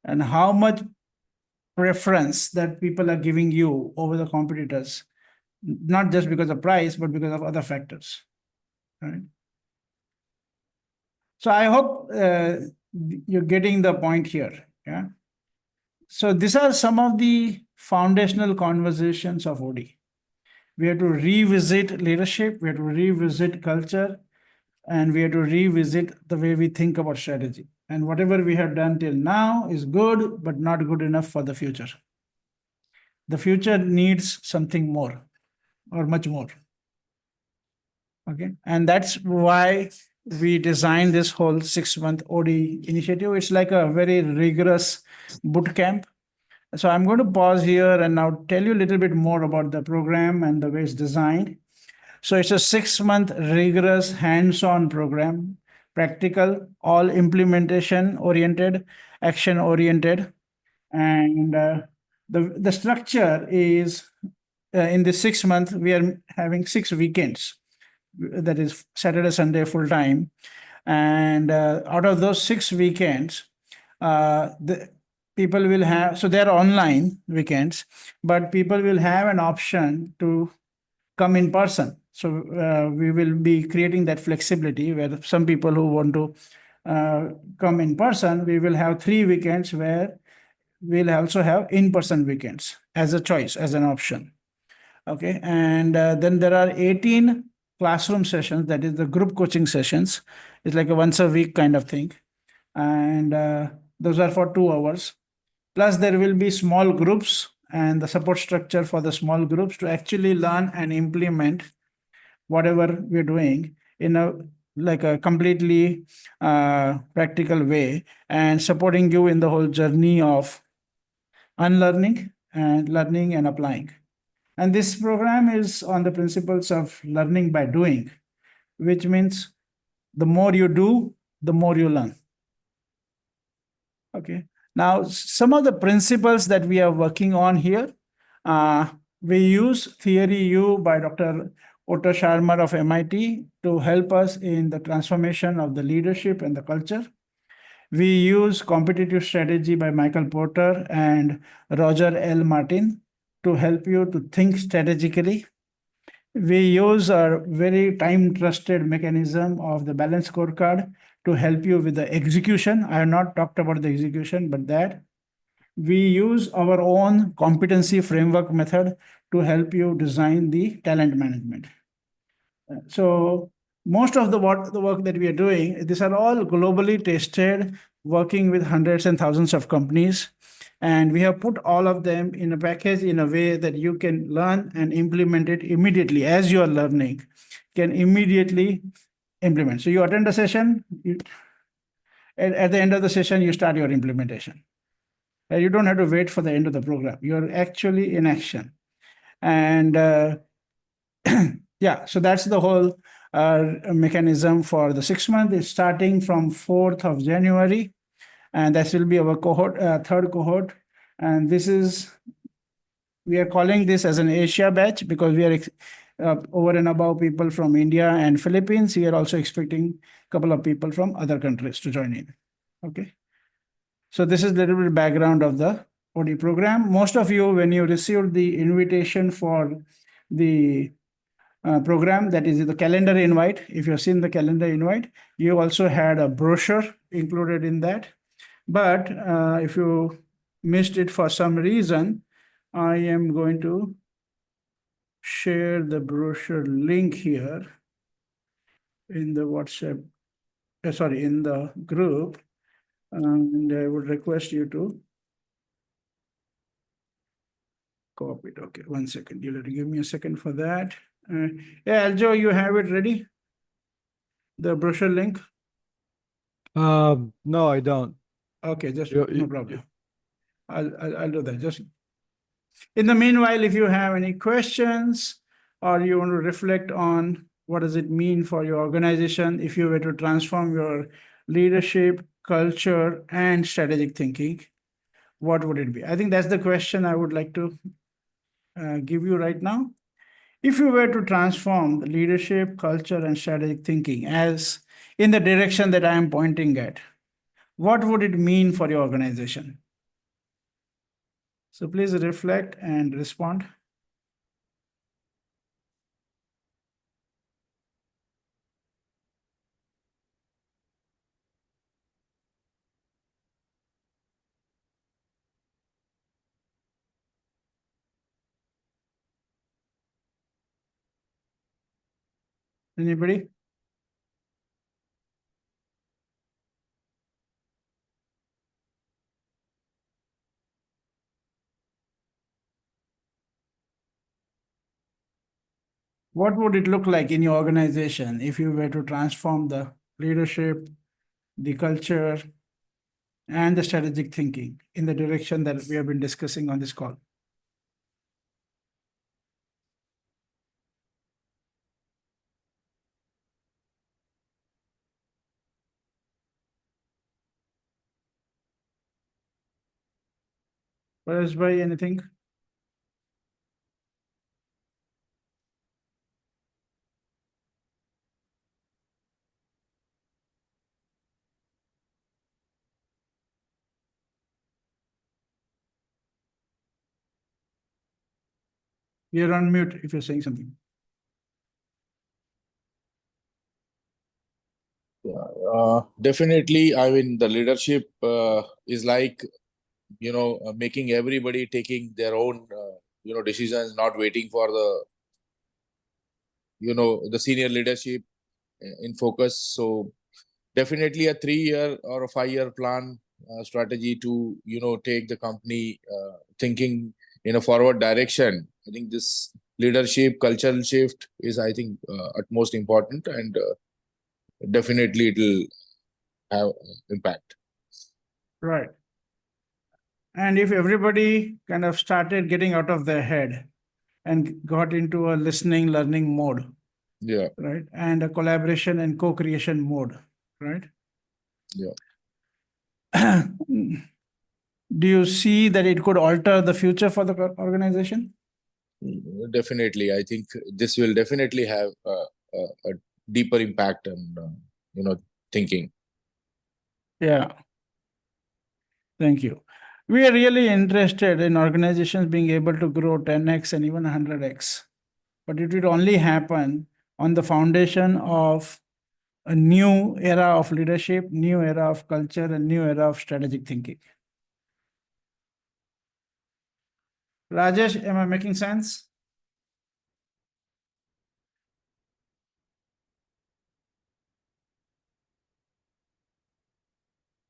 And how much preference that people are giving you over the competitors, not just because of price, but because of other factors. Right? So I hope you're getting the point here. Yeah. So these are some of the foundational conversations of OD. We have to revisit leadership, we have to revisit culture, and we have to revisit the way we think about strategy. And whatever we have done till now is good, but not good enough for the future. The future needs something more or much more. Okay. And that's why we designed this whole 6-month OD initiative. It's like a very rigorous boot camp. So I'm going to pause here and now tell you a little bit more about the program and the way it's designed. So it's a 6-month rigorous hands-on program, practical, all implementation oriented, action oriented. And the structure is in the 6 month, we are having 6 weekends. That is Saturday, Sunday, full time. And out of those 6 weekends, the people will have, so they're online weekends, but people will have an option to come in person. So we will be creating that flexibility where some people who want to come in person, we will have 3 weekends where we'll also have in-person weekends as a choice, as an option. Okay, and then there are 18 classroom sessions, that is the group coaching sessions. It's like a once a week kind of thing. And those are for 2 hours. Plus there will be small groups and the support structure for the small groups to actually learn and implement whatever we're doing in a like a completely practical way, and supporting you in the whole journey of unlearning and learning and applying. And this program is on the principles of learning by doing, which means the more you do, the more you learn. Okay. Now, some of the principles that we are working on here, we use Theory U by Dr. Otto Scharmer of MIT to help us in the transformation of the leadership and the culture. We use Competitive Strategy by Michael Porter and Roger L. Martin to help you to think strategically. We use a very time-trusted mechanism of the Balance Scorecard to help you with the execution. I have not talked about the execution, but that. We use our own competency framework method to help you design the talent management. So most of the work that we are doing, these are all globally tested, working with hundreds and thousands of companies. And we have put all of them in a package in a way that you can learn and implement it immediately as you are learning, can immediately implement. So you attend a session, at the end of the session, you start your implementation. You don't have to wait for the end of the program. You're actually in action. And yeah, so that's the whole mechanism for the 6 months. It's starting from 4th of January. And that will be our cohort, 3rd cohort. And this is, we are calling this as an Asia batch because we are over and above people from India and Philippines. We are also expecting a couple of people from other countries to join in. Okay. So this is a little bit background of the OD program. Most of you, when you received the invitation for the program, that is the calendar invite, if you've seen the calendar invite, you also had a brochure included in that. But if you missed it for some reason, I am going to share the brochure link here in the WhatsApp, sorry, in the group. And I would request you to copy it. Okay, 1 second. You'll have to give me a second for that. Yeah, Aljo, you have it ready? The brochure link? No, I don't. Okay, just You- no you- problem. I'll do that. Just in the meanwhile, if you have any questions or you want to reflect on what does it mean for your organization if you were to transform your leadership, culture, and strategic thinking, what would it be? I think that's the question I would like to give you right now. If you were to transform the leadership, culture, and strategic thinking as in the direction that I am pointing at, what would it mean for your organization? So please reflect and respond. Anybody? What would it look like in your organization if you were to transform the leadership, the culture, and the strategic thinking in the direction that we have been discussing on this call? By anything? You're on mute if you're saying something. Definitely, I mean, the leadership is like, making everybody taking their own, decisions, not waiting for the senior leadership in focus. So definitely a 3-year or a 5-year plan strategy to, take the company thinking in a forward direction. I think this leadership cultural shift is, I think, utmost important, and definitely it will have impact. Right. And if everybody kind of started getting out of their head and got into a listening, learning mode, Yeah. right, and a collaboration and co-creation mode, right? Yeah. Do you see that it could alter the future for the organization? Definitely, I think this will definitely have a deeper impact on thinking. Yeah. Thank you. We are really interested in organizations being able to grow 10x and even 100x, but it will only happen on the foundation of a new era of leadership, new era of culture, and new era of strategic thinking. Rajesh, am I making sense?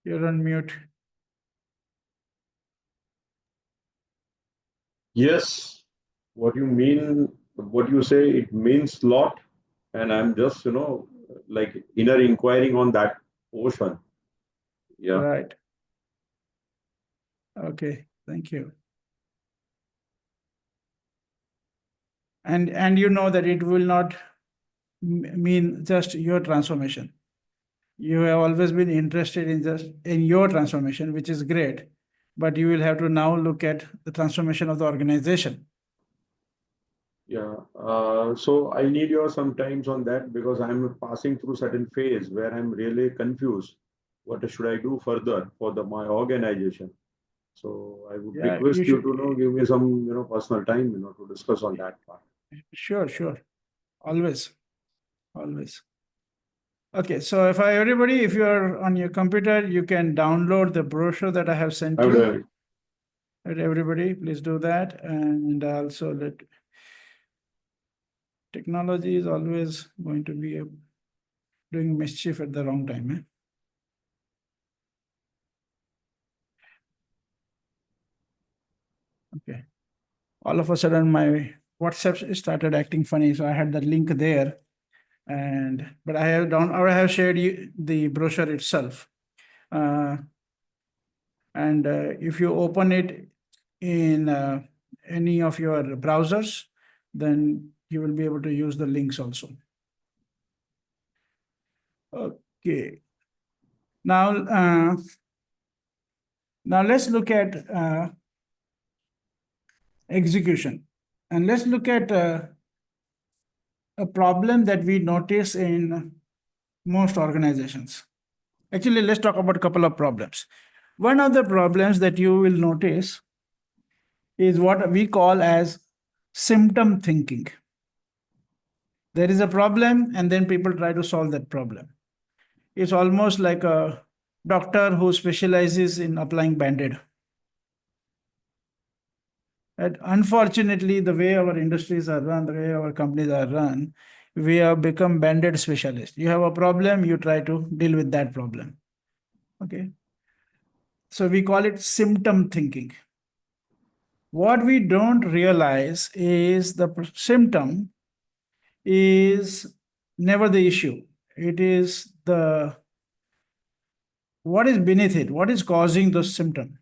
You're on mute. Yes, what you mean, what you say, it means lot. And I'm just, like inner inquiring on that portion. Yeah. Right. Okay, thank you. And you know that it will not mean just your transformation. You have always been interested in just in your transformation, which is great, but you will have to now look at the transformation of the organization. Yeah. So I need your sometimes on that because I'm passing through certain phase where I'm really confused. What should I do further for my organization? So I would Yeah, request you you should. to give me some personal time to discuss on that part. Sure, sure. Always. Always. Okay, so everybody, if you're on your computer, you can download the brochure that I have sent How do you. I- Right, everybody, please do that. And also technology is always going to be doing mischief at the wrong time. Okay. All of a sudden, my WhatsApp started acting funny, so I had the link there, but I have shared you the brochure itself, and if you open it in any of your browsers, then you will be able to use the links also. Okay. Now let's look at execution, and let's look at a problem that we notice in most organizations. Actually, let's talk about a couple of problems. One of the problems that you will notice is what we call as symptom thinking. There is a problem, and then people try to solve that problem. It's almost like a doctor who specializes in applying Band-Aid. And unfortunately, the way our industries are run, the way our companies are run, we have become Band-Aid specialists. You have a problem, you try to deal with that problem. Okay. So we call it symptom thinking. What we don't realize is the symptom is never the issue. It is what is beneath it, what is causing those symptoms.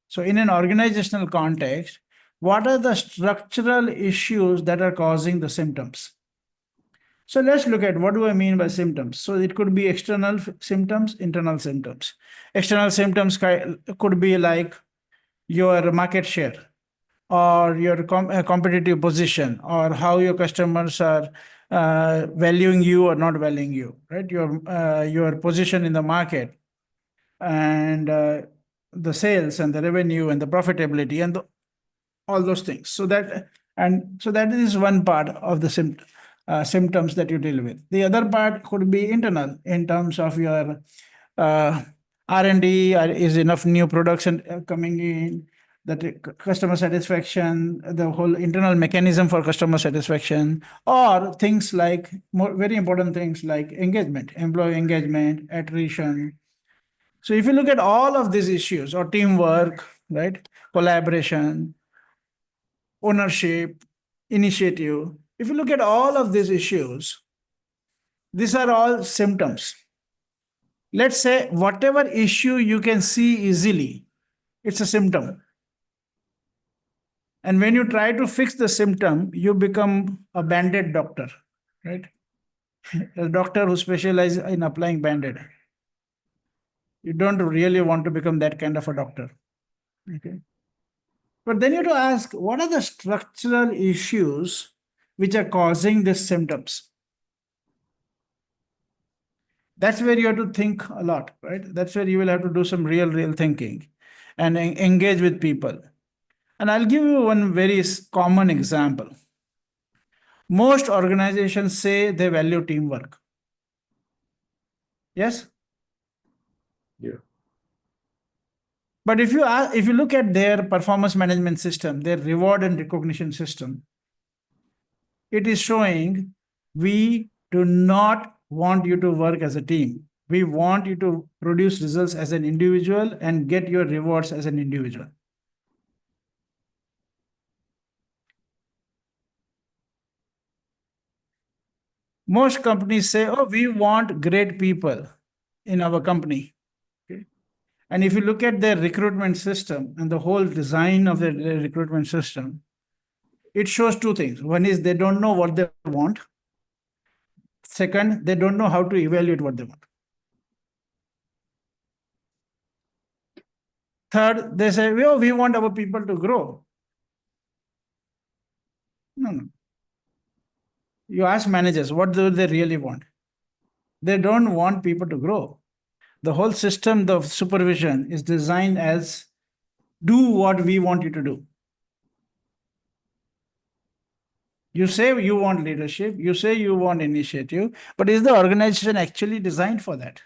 So in an organizational context, what are the structural issues that are causing the symptoms? So let's look at what do I mean by symptoms. So it could be external symptoms, internal symptoms. External symptoms could be like your market share, or your competitive position, or how your customers are valuing you or not valuing you, right? Your position in the market, and the sales and the revenue and the profitability and all those things. So that is one part of the symptoms that you deal with. The other part could be internal, in terms of your R&D, is enough new production coming in, that customer satisfaction, the whole internal mechanism for customer satisfaction, or things like very important things like engagement, employee engagement, attrition. So if you look at all of these issues, or teamwork, right, collaboration, ownership, initiative, if you look at all of these issues, these are all symptoms. Let's say whatever issue you can see easily, it's a symptom. And when you try to fix the symptom, you become a Band-Aid doctor, right? A doctor who specializes in applying Band-Aid. You don't really want to become that kind of a doctor. Okay. But then you have to ask, what are the structural issues which are causing these symptoms? That's where you have to think a lot, right? That's where you will have to do some real thinking and engage with people. And I'll give you one very common example. Most organizations say they value teamwork. Yes? Yeah. But if you look at their performance management system, their reward and recognition system, it is showing we do not want you to work as a team. We want you to produce results as an individual and get your rewards as an individual. Most companies say, oh, we want great people in our company. Okay. And if you look at their recruitment system and the whole design of their recruitment system, it shows two things. One is they don't know what they want. Second, they don't know how to evaluate what they want. Third, they say, oh, we want our people to grow. No. You ask managers, what do they really want? They don't want people to grow. The whole system of supervision is designed as do what we want you to do. You say you want leadership, you say you want initiative, but is the organization actually designed for that?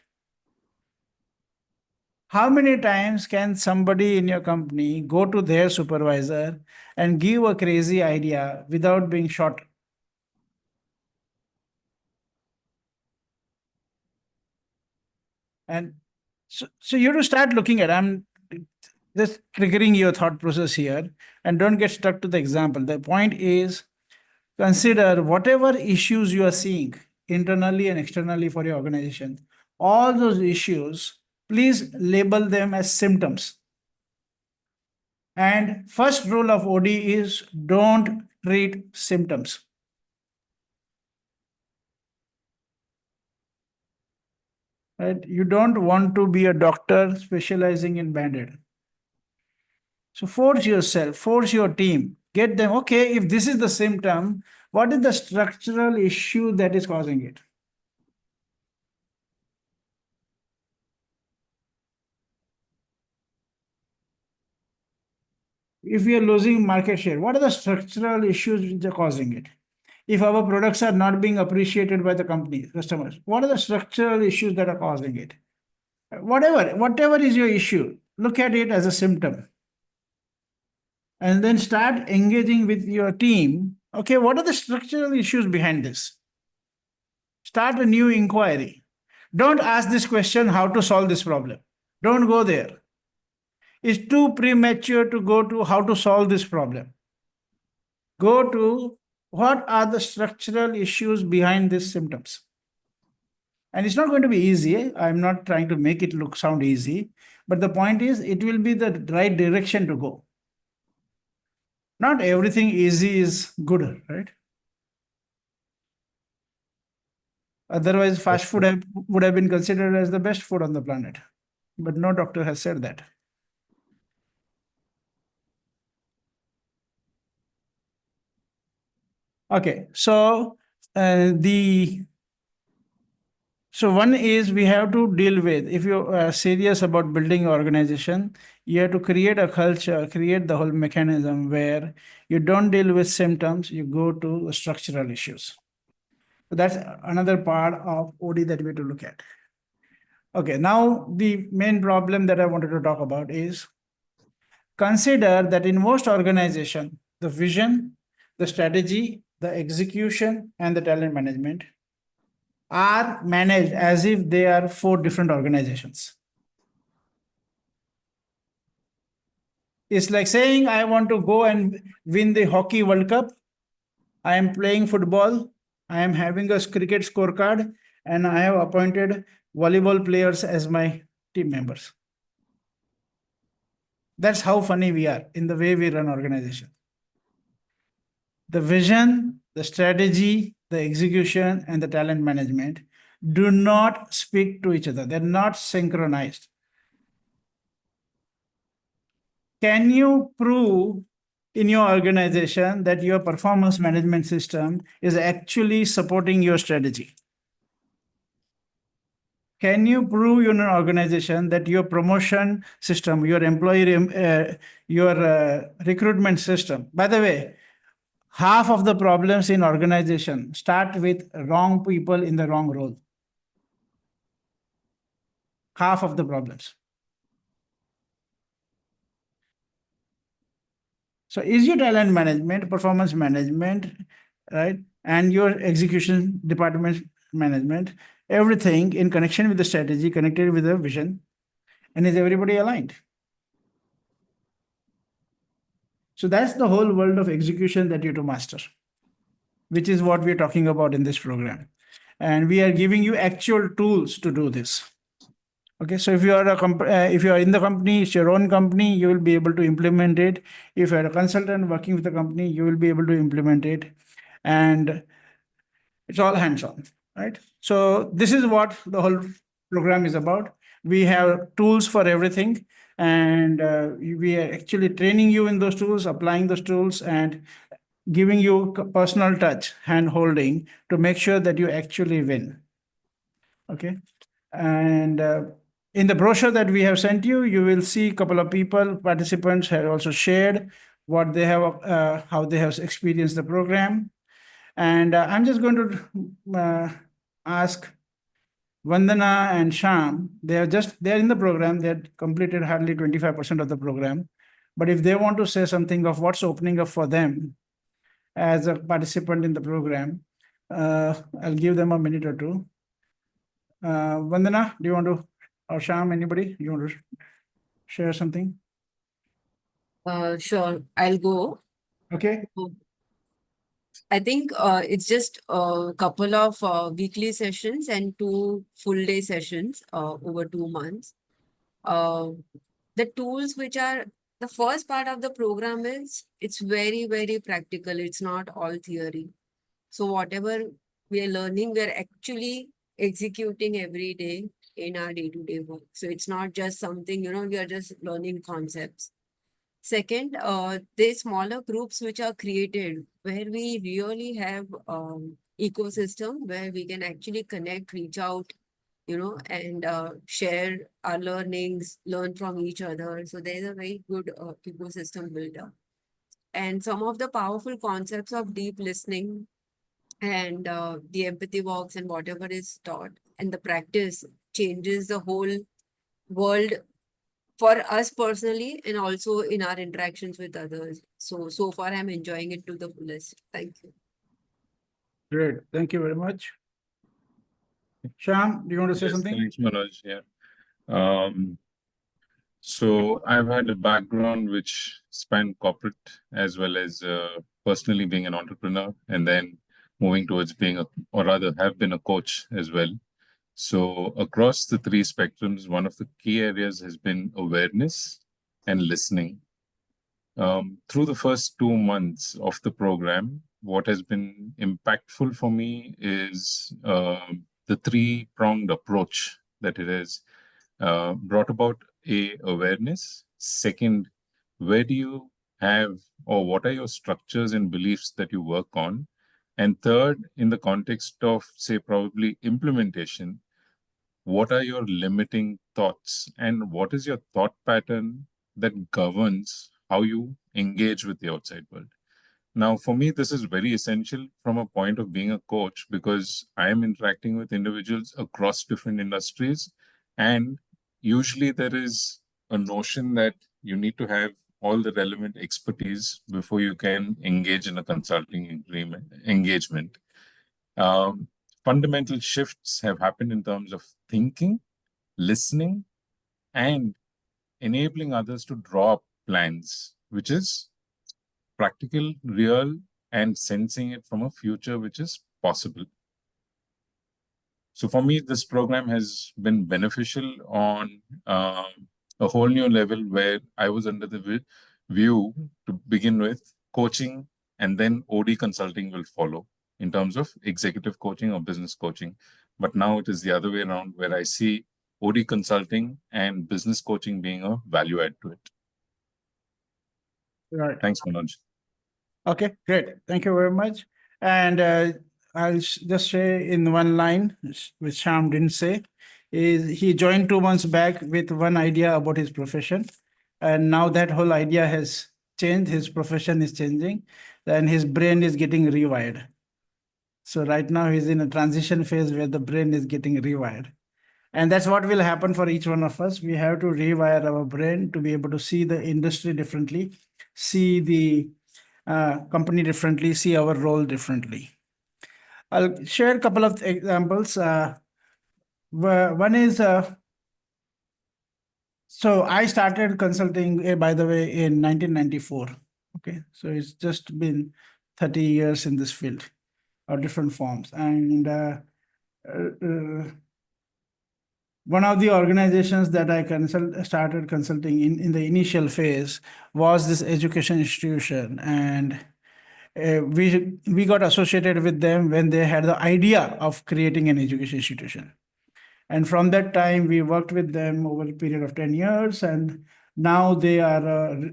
How many times can somebody in your company go to their supervisor and give a crazy idea without being shot? And so you have to start looking at, I'm just triggering your thought process here, and don't get stuck to the example. The point is, consider whatever issues you are seeing internally and externally for your organization. All those issues, please label them as symptoms. And first rule of OD is don't treat symptoms. Right? You don't want to be a doctor specializing in Band-Aid. So force yourself, force your team, get them, okay, if this is the symptom, what is the structural issue that is causing it? If we are losing market share, what are the structural issues which are causing it? If our products are not being appreciated by the company, customers, what are the structural issues that are causing it? Whatever is your issue, look at it as a symptom. And then start engaging with your team. Okay, what are the structural issues behind this? Start a new inquiry. Don't ask this question, how to solve this problem. Don't go there. It's too premature to go to how to solve this problem. Go to what are the structural issues behind these symptoms. And it's not going to be easy. I'm not trying to make it sound easy, but the point is it will be the right direction to go. Not everything easy is good, right? Otherwise, fast food would have been considered as the best food on the planet. But no doctor has said that. Okay, so so one is we have to deal with, if you're serious about building an organization, you have to create a culture, create the whole mechanism where you don't deal with symptoms, you go to the structural issues. So that's another part of OD that we have to look at. Okay, now the main problem that I wanted to talk about is, consider that in most organizations, the vision, the strategy, the execution, and the talent management are managed as if they are 4 different organizations. It's like saying, I want to go and win the Hockey World Cup. I am playing football. I am having a cricket scorecard, and I have appointed volleyball players as my team members. That's how funny we are in the way we run organization. The vision, the strategy, the execution, and the talent management do not speak to each other. They're not synchronized. Can you prove in your organization that your performance management system is actually supporting your strategy? Can you prove in an organization that your promotion system, your recruitment system, by the way, half of the problems in organization start with wrong people in the wrong role. Half of the problems. So is your talent management, performance management, right? And your execution department management, everything in connection with the strategy, connected with the vision, and is everybody aligned? So that's the whole world of execution that you have to master, which is what we're talking about in this program. And we are giving you actual tools to do this. Okay, so if you are if you are in the company, it's your own company, you will be able to implement it. If you're a consultant working with the company, you will be able to implement it. And it's all hands-on, right? So this is what the whole program is about. We have tools for everything, and we are actually training you in those tools, applying those tools, and giving you personal touch, hand holding, to make sure that you actually win. Okay, and in the brochure that we have sent you, you will see a couple of people, participants have also shared what they have, how they have experienced the program. And I'm just going to ask Vandana and Sham, they're in the program. They had completed hardly 25% of the program. But if they want to say something of what's opening up for them as a participant in the program, I'll give them a minute or two. Vandana, do you want to, or Sham, anybody, you want to share something? Sure, I'll go. Okay. I think it's just a couple of weekly sessions and 2 full day sessions over 2 months. The tools which are the first part of the program is it's very, very practical. It's not all theory. So whatever we are learning, we're actually executing every day in our day-to-day work. So it's not just something, we are just learning concepts. Second, there's smaller groups which are created where we really have ecosystem where we can actually connect, reach out, and share our learnings, learn from each other. So there's a very good ecosystem built up. And some of the powerful concepts of deep listening and the empathy walks and whatever is taught and the practice changes the whole world for us personally and also in our interactions with others. So far I'm enjoying it to the fullest. Thank you. Great. Thank you very much. Sham, do you want to say Yes, something? thanks, Manoj. Yeah. So I've had a background which spanned corporate as well as personally being an entrepreneur, and then moving towards being or rather have been a coach as well. So across the 3 spectrums, one of the key areas has been awareness and listening. Through the first 2 months of the program, what has been impactful for me is the 3-pronged approach that it has brought about. Awareness. Second, where do you have or what are your structures and beliefs that you work on? And third, in the context of, say, probably implementation, what are your limiting thoughts and what is your thought pattern that governs how you engage with the outside world? Now, for me, this is very essential from a point of being a coach because I am interacting with individuals across different industries, and usually there is a notion that you need to have all the relevant expertise before you can engage in a consulting engagement. Fundamental shifts have happened in terms of thinking, listening, and enabling others to draw up plans, which is practical, real, and sensing it from a future which is possible. So for me, this program has been beneficial on a whole new level where I was under the view to begin with coaching, and then OD consulting will follow in terms of executive coaching or business coaching. But now it is the other way around where I see OD consulting and business coaching being a value add to it. Right. Thanks, Manoj. Okay, great. Thank you very much. And I'll just say in one line, which Sham didn't say, is he joined 2 months back with one idea about his profession. And now that whole idea has changed, his profession is changing, and his brain is getting rewired. So right now he's in a transition phase where the brain is getting rewired. And that's what will happen for each one of us. We have to rewire our brain to be able to see the industry differently, see the company differently, see our role differently. I'll share a couple of examples. One is, so I started consulting, by the way, in 1994. Okay, so it's just been 30 years in this field of different forms. And one of the organizations that I started consulting in the initial phase was this education institution. And we got associated with them when they had the idea of creating an education institution. And from that time, we worked with them over a period of 10 years. And now they are a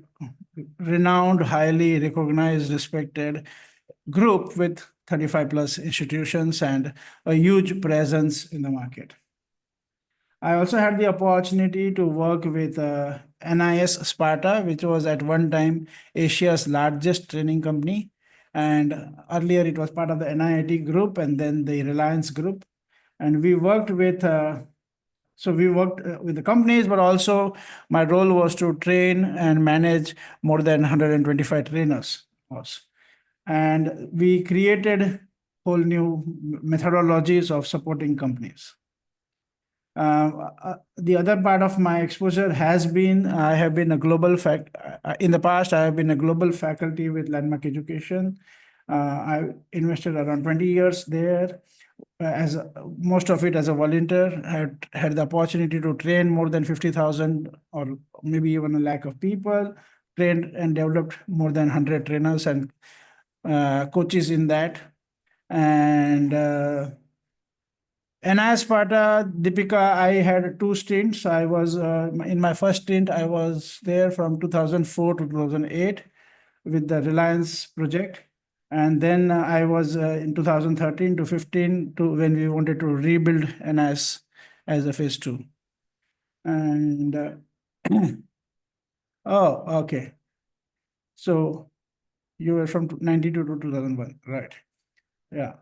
renowned, highly recognized, respected group with 35 plus institutions and a huge presence in the market. I also had the opportunity to work with NIS Sparta, which was at one time Asia's largest training company. And earlier it was part of the NIIT group and then the Reliance group. And we worked with with the companies, but also my role was to train and manage more than 125 trainers. And we created whole new methodologies of supporting companies. The other part of my exposure has been I have been a global in the past. I have been a global faculty with Landmark Education. I invested around 20 years there, as most of it as a volunteer. Had the opportunity to train more than 50,000 or maybe even a lakh of people. Trained and developed more than 100 trainers and coaches in that, and as part of Deepika, I had two stints. I was in my first stint, I was there from 2004 to 2008 with the Reliance project. And then I was in 2013 to 15 to when we wanted to rebuild NS as a phase 2. And oh, okay. So you were from 92 to 2001, right? Yeah.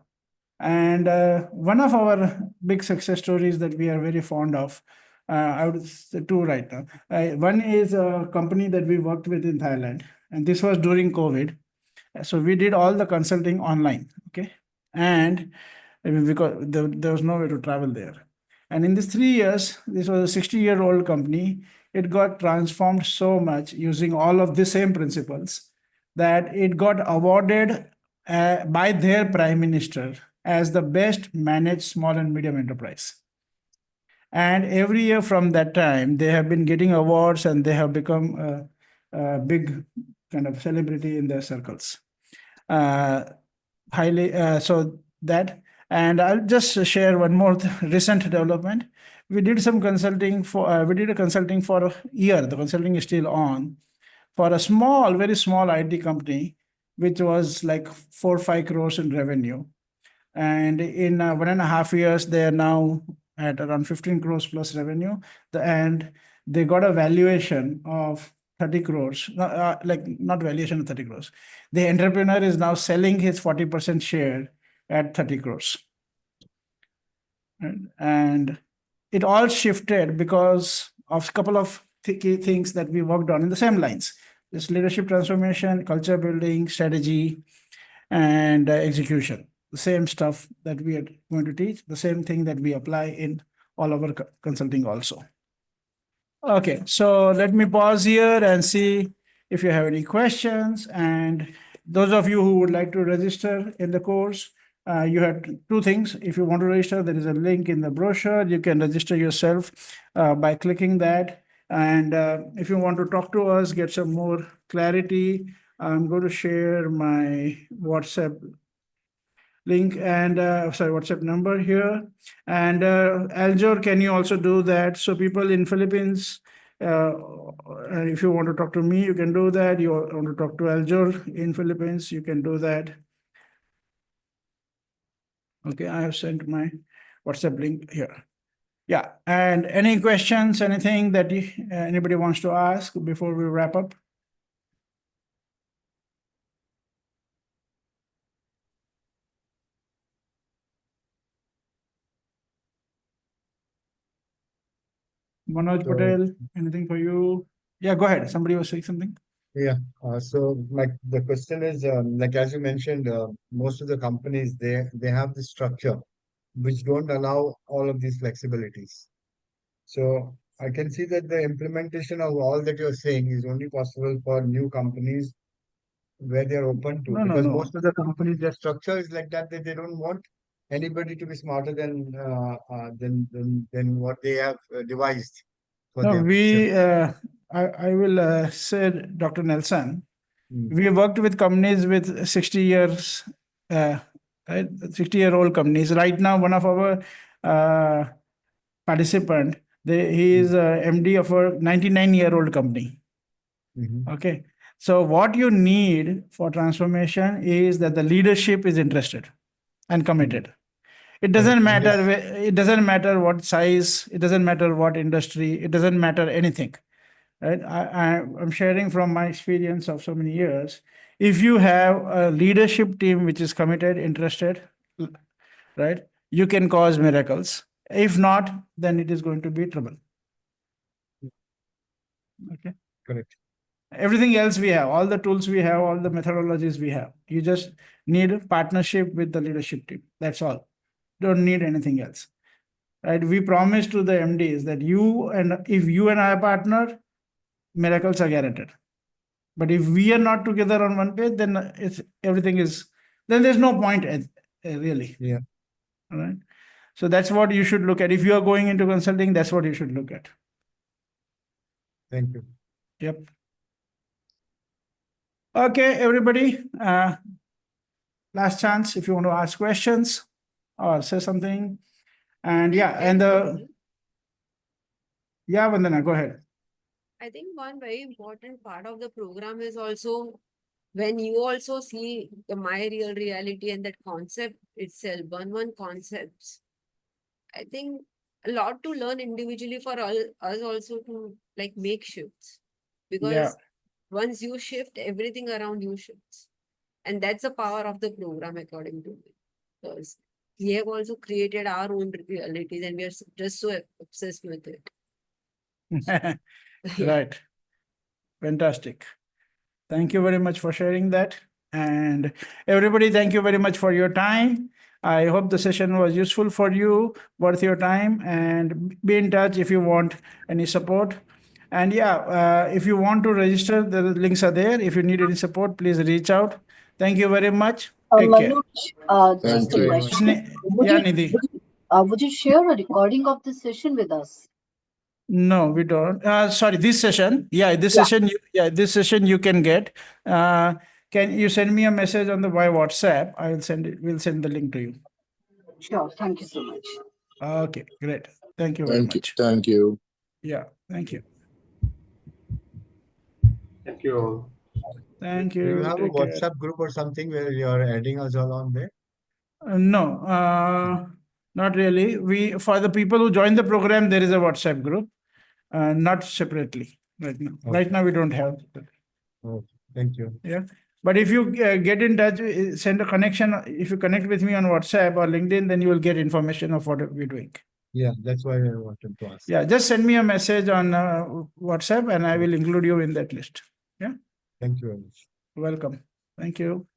And one of our big success stories that we are very fond of, I would say two right now. One is a company that we worked with in Thailand, and this was during COVID. So we did all the consulting online, okay? And because there was no way to travel there. And in these 3 years, this was a 60-year-old company. It got transformed so much using all of the same principles that it got awarded by their prime minister as the best managed small and medium enterprise. And every year from that time, they have been getting awards and they have become a big kind of celebrity in their circles. So that, and I'll just share one more recent development. We did some consulting for, a consulting for a year. The consulting is still on for a very small IT company, which was like 4 or 5 crores in revenue. And in 1.5 years, they are now at around 15 crores plus revenue. And they got a valuation of 30 crores, not valuation of 30 crores. The entrepreneur is now selling his 40% share at 30 crores. And it all shifted because of a couple of key things that we worked on in the same lines. This leadership transformation, culture building, strategy, and execution. The same stuff that we are going to teach, the same thing that we apply in all our consulting also. Okay, so let me pause here and see if you have any questions. And those of you who would like to register in the course, you have two things. If you want to register, there is a link in the brochure. You can register yourself by clicking that. And if you want to talk to us, get some more clarity, I'm going to share my WhatsApp link and WhatsApp number here. And Aljor, can you also do that? So people in Philippines, if you want to talk to me, you can do that. You want to talk to Aljor in Philippines, you can do that. Okay, I have sent my WhatsApp link here. Yeah, and any questions, anything that anybody wants to ask before we wrap up? Manoj Patel, anything for you? Yeah, go ahead. Somebody was saying something. Yeah. So the question is, like as you mentioned, most of the companies they have this structure which don't allow all of these flexibilities. So I can see that the implementation of all that you're saying is only possible for new companies where they're open to, because most of the companies, their structure is like that they don't want anybody to be smarter than what they have devised for No, them. I will say, Dr. Nelson, we worked with companies with 60 years, right? 60-year-old companies. Right now, one of our participant, he is MD of a 99-year-old company. Okay. So what you need for transformation is that the leadership is interested and committed. It doesn't matter. It doesn't matter what size. It doesn't matter what industry. It doesn't matter anything. Right? I'm sharing from my experience of so many years. If you have a leadership team which is committed, interested, right, you can cause miracles. If not, then it is going to be trouble. Okay. Correct. Everything else we have, all the tools we have, all the methodologies we have. You just need a partnership with the leadership team. That's all. Don't need anything else. Right? We promise to the MDs that if you and I partner, miracles are guaranteed. But if we are not together on one page, then then there's no point really. Yeah. All right. So that's what you should look at. If you are going into consulting, that's what you should look at. Thank you. Yep. Okay, everybody. Last chance if you want to ask questions or say something. And Vandana, go ahead. I think one very important part of the program is also when you also see the My Real Reality and that concept itself, one concepts. I think a lot to learn individually for all us also to like make shifts. Because once you shift, everything around you shifts. And that's the power of the program, according to me. Because we have also created our own realities and we are just so obsessed with it. Right. Fantastic. Thank you very much for sharing that. And everybody, thank you very much for your time. I hope the session was useful for you, worth your time, and be in touch if you want any support. And if you want to register, the links are there. If you need any support, please reach out. Thank you very much. Take care. Manoj, Thank just you a very much. question. Nidhi. Would you share a recording of this session with us? No, we don't. Sorry, this session. This session you can get. Can you send me a message on by WhatsApp? I will send it. We'll send the link to you. Sure. Thank you so much. Okay, great. Thank you very much. Thank you. Yeah, thank you. Thank you all. Thank Do you you. have a Take care. WhatsApp group or something where you are adding us all on there? No, not really. For the people who join the program, there is a WhatsApp group, not separately right now. Okay. Right now, we don't have. Okay. Thank you. Yeah. But if you get in touch, send a connection. If you connect with me on WhatsApp or LinkedIn, then you will get information of what we're doing. Yeah, that's why I wanted to ask. Yeah, just send me a message on WhatsApp and I will include you in that list. Yeah. Thank you very much. Welcome. Thank you.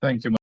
Thank you.